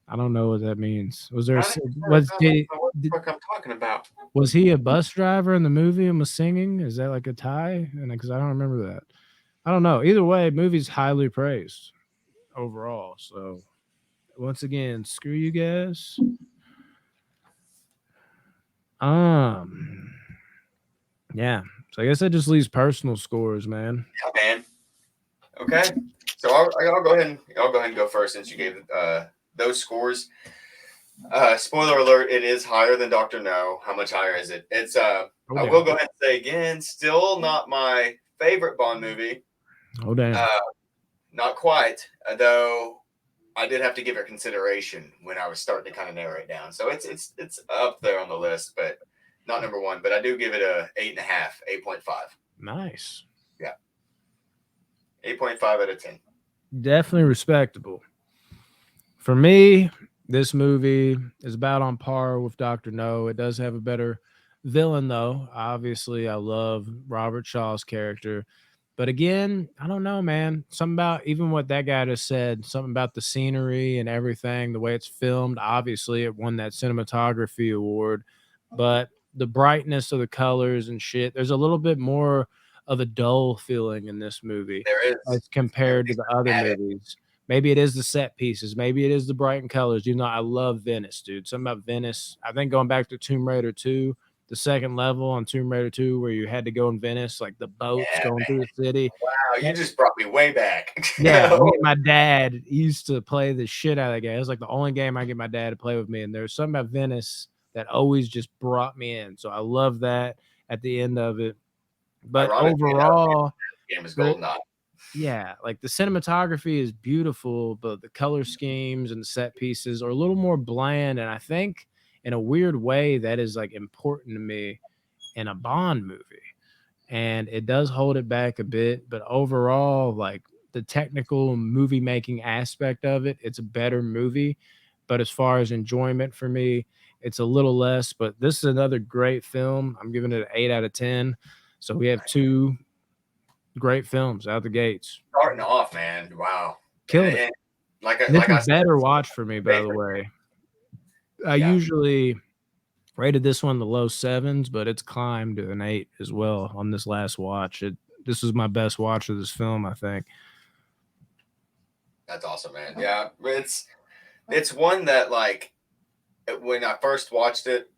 I don't know what that means. Was there what the fuck I'm talking about? Was he a bus driver in the movie and was singing? Is that like a tie? And because I don't remember that. I don't know. Either way, movie's highly praised overall. So once again, screw you guys. Yeah. So I guess that just leaves personal scores, man. Yeah, man. Okay. So I'll go ahead and go first since you gave those scores. Spoiler alert, it is higher than Dr. No. How much higher is it? It's I will go ahead and say again, still not my favorite Bond movie. Oh damn. Not quite, though I did have to give it consideration when I was starting to kind of narrow it down. So it's up there on the list, but not number one. But I do give it a 8.5, 8.5. Nice. Yeah. 8.5 out of 10. Definitely respectable. For me, this movie is about on par with Dr. No. It does have a better villain, though. Obviously, I love Robert Shaw's character. But again, I don't know, man. Something about even what that guy just said, something about the scenery and everything, the way it's filmed. Obviously, it won that cinematography award, but the brightness of the colors and shit, there's a little bit more of a dull feeling in this movie There is. as compared to the other movies. Maybe it is the set pieces. Maybe it is the bright and colors. You know, I love Venice, dude. Something about Venice. I think going back to Tomb Raider 2, the second level on Tomb Raider 2, where you had to go in Venice, like the boats going through the city. Wow, you just brought me way back. Yeah, me and my dad used to play the shit out of that game. It was like the only game I get my dad to play with me. And there's something about Venice that always just brought me in. So I love that at the end of it. But overall, the game is GoldenEye. Yeah, like the cinematography is beautiful, but the color schemes and the set pieces are a little more bland. And I think in a weird way, that is like important to me in a Bond movie. And it does hold it back a bit, but overall, like the technical movie making aspect of it, it's a better movie. But as far as enjoyment for me, it's a little less. But this is another great film. I'm giving it an 8 out of 10. So we have two great films out the gates. Starting off, man. Wow. Killed it. Like I said, better watch for me, by the way. I usually rated this one the low 7s, but it's climbed to an 8 as well on this last watch. This was my best watch of this film, I think. That's awesome, man. Yeah, it's one that, like, when I first watched it,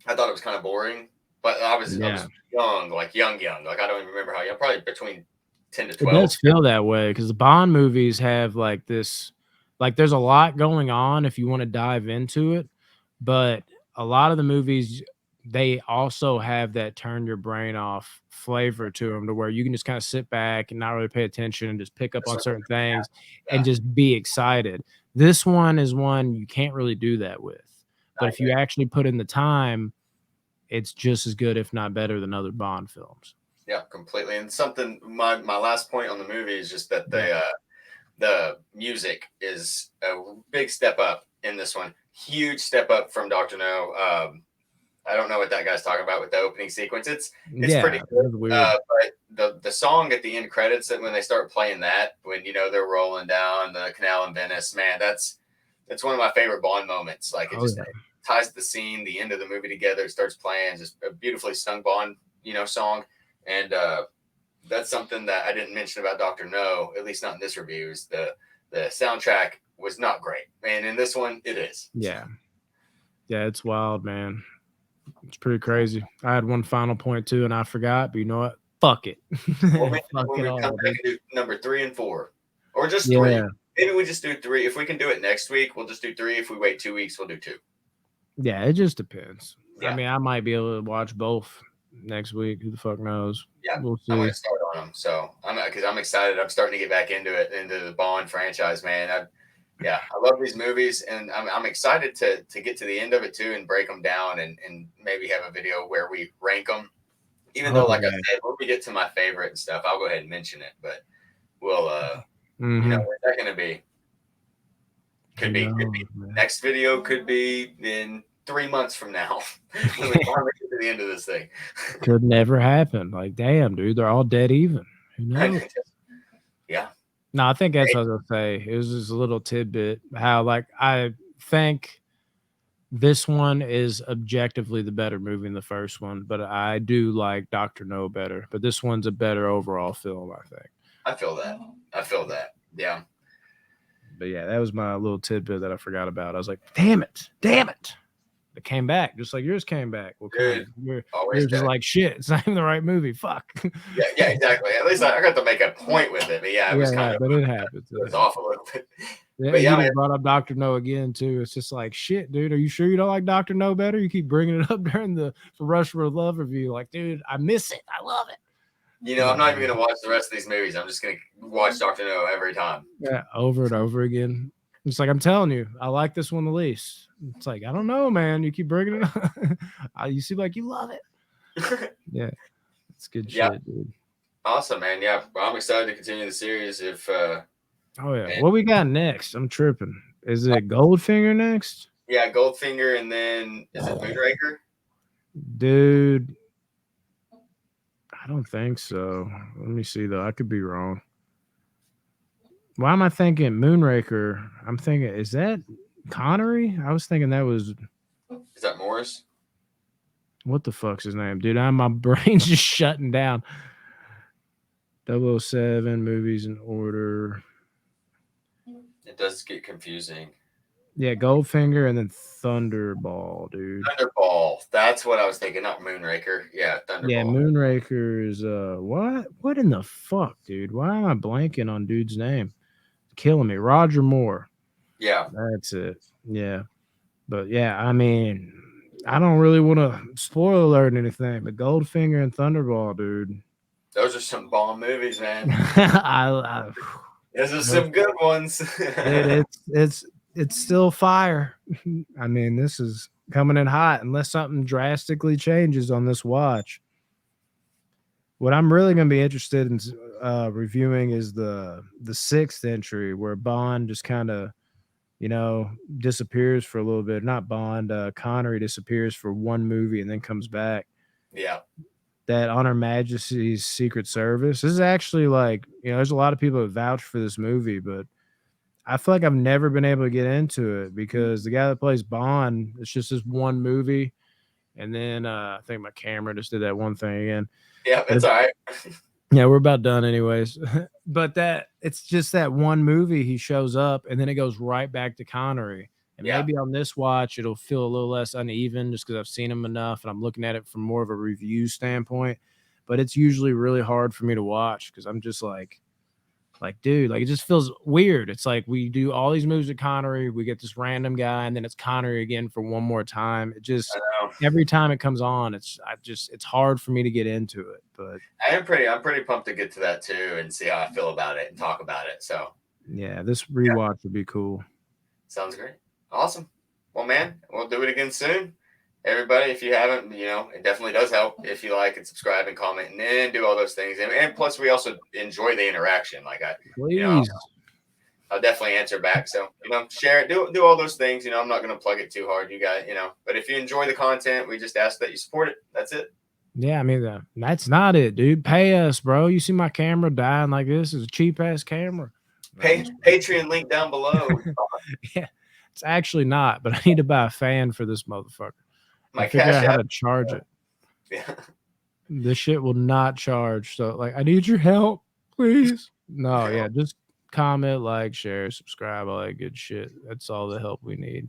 I thought it was kind of boring, but I was young, like young. Like, I don't even remember how young, probably between 10 to 12. It does feel that way because the Bond movies have like this, like there's a lot going on if you want to dive into it, but a lot of the movies, they also have that turn your brain off flavor to them to where you can just kind of sit back and not really pay attention and just pick up on certain things and just be excited. This one is one you can't really do that with. But if you actually put in the time, it's just as good, if not better, than other Bond films. Yeah, completely. And something, my last point on the movie is just that the music is a big step up in this one. Huge step up from Dr. No. I don't know what that guy's talking about with the opening sequence. It's pretty good. But the song at the end credits, that when they start playing that, when they're rolling down the canal in Venice, man, that's one of my favorite Bond moments. Like it ties the scene, the end of the movie together. It starts playing, just a beautifully sung Bond, song. And that's something that I didn't mention about Dr. No, at least not in this review, is the soundtrack was not great. And in this one, it is. Yeah. Yeah, it's wild, man. It's pretty crazy. I had one final point too, and I forgot, but you know what? Fuck it. Well, maybe when we come back and do number 3 and 4. Or just 3. Maybe we just do 3. If we can do it next week, we'll just do 3. If we wait 2 weeks, we'll do 2. Yeah, it just depends. Yeah. I mean, I might be able to watch both next week. Who the fuck knows? Yeah, we'll see. I'm gonna start on them. So because I'm excited. I'm starting to get back into the Bond franchise, man. I love these movies, and I'm excited to get to the end of it too and break them down and maybe have a video where we rank them. Even though, like I said, when we get to my favorite and stuff, I'll go ahead and mention it. But we'll, where's that going to be? Could be next video. Could be in 3 months from now when we finally get to the end of this thing. Could never happen. Like, damn, dude, they're all dead even. Who knows? Yeah. No, I think that's what I was gonna say. It was just a little tidbit how, like, I think this one is objectively the better movie than the first one, but I do like Dr. No better. But this one's a better overall film, I think. I feel that. Yeah. But yeah, that was my little tidbit that I forgot about. I was like, damn it. It came back just like yours came back. Well, you're just like, shit, it's not even the right movie. Fuck. Yeah, exactly. At least I got to make a point with it. But yeah, it was kind of, but it happened. It was off a little bit. Yeah, but you brought up Dr. No again too. It's just like, shit, dude. Are you sure you don't like Dr. No better? You keep bringing it up during the Rush for Love review. Like, dude, I miss it. I love it. I'm not even gonna watch the rest of these movies. I'm just gonna watch Dr. No every time. Yeah, over and over again. It's like, I'm telling you, I like this one the least. It's like, I don't know, man. You keep bringing it up. You seem like you love it. Yeah, it's good shit, dude. Awesome, man. Yeah, well, I'm excited to continue the series. If Oh yeah, man. what we got next? I'm tripping. Is it Goldfinger next? Yeah, Goldfinger, and then is it Moonraker? Dude, I don't think so. Let me see though. I could be wrong. Why am I thinking Moonraker? I'm thinking, is that Connery? I was thinking that was Is that Morris? what the fuck's his name, dude? My brain's just shutting down. 007 movies in order. It does get confusing. Yeah, Goldfinger and then Thunderball, dude. Thunderball. That's what I was thinking, not Moonraker. Yeah, Thunderball. Yeah, Moonraker is what? What in the fuck, dude? Why am I blanking on dude's name? It's killing me. Roger Moore. Yeah. That's it. Yeah. But yeah, I mean, I don't really want to spoil alert anything, but Goldfinger and Thunderball, dude. Those are some bomb movies, man. Those are some good ones. Dude, it's still fire. I mean, this is coming in hot unless something drastically changes on this watch. What I'm really going to be interested in reviewing is the sixth entry where Bond just kind of, disappears for a little bit. Not Bond, Connery disappears for one movie and then comes back. Yeah. That On Her Majesty's Secret Service. This is actually like, there's a lot of people that vouch for this movie, but I feel like I've never been able to get into it because the guy that plays Bond, it's just this one movie. And then I think my camera just did that one thing again. Yeah, that's all right. Yeah, we're about done anyways. But it's just that one movie he shows up and then it goes right back to Connery. And maybe on this watch, it'll feel a little less uneven just because I've seen him enough and I'm looking at it from more of a review standpoint. But it's usually really hard for me to watch because I'm just like, dude, like it just feels weird. It's like we do all these moves with Connery, we get this random guy, and then it's Connery again for one more time. It just every time it comes on, it's hard for me to get into it. But I'm pretty pumped to get to that too and see how I feel about it and talk about it. So yeah, this rewatch would be cool. Sounds great. Awesome. Well, man, we'll do it again soon. Everybody, if you haven't, it definitely does help if you like and subscribe and comment and then do all those things. And plus, we also enjoy the interaction. Like I'll definitely answer back. So, share it, do all those things. I'm not going to plug it too hard, you guys, but if you enjoy the content, we just ask that you support it. That's it. Yeah, I mean, that's not it, dude. Pay us, bro. You see my camera dying like this? Is a cheap ass camera. Patreon link down below. Yeah, it's actually not, but I need to buy a fan for this motherfucker. I figure out how to charge it. Yeah. This shit will not charge. So, like, I need your help, please. No, yeah, just comment, like, share, subscribe, all that good shit. That's all the help we need.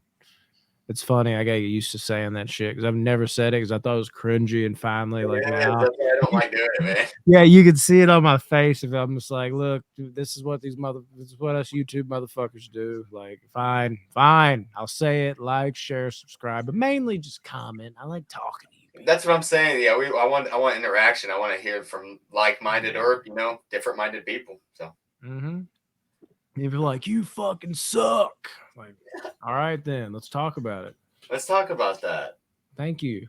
It's funny. I gotta get used to saying that shit because I've never said it because I thought it was cringy, and finally, like, now, I don't like doing it, man. Yeah, you can see it on my face if I'm just like, look, dude, this is what us YouTube motherfuckers do. Like, fine, I'll say it, like, share, subscribe, but mainly just comment. I like talking to you. That's what I'm saying. Yeah, I want interaction. I want to hear from like-minded or different-minded people. So. If you're like, you fucking suck. Like, all right, then let's talk about it. Let's talk about that. Thank you.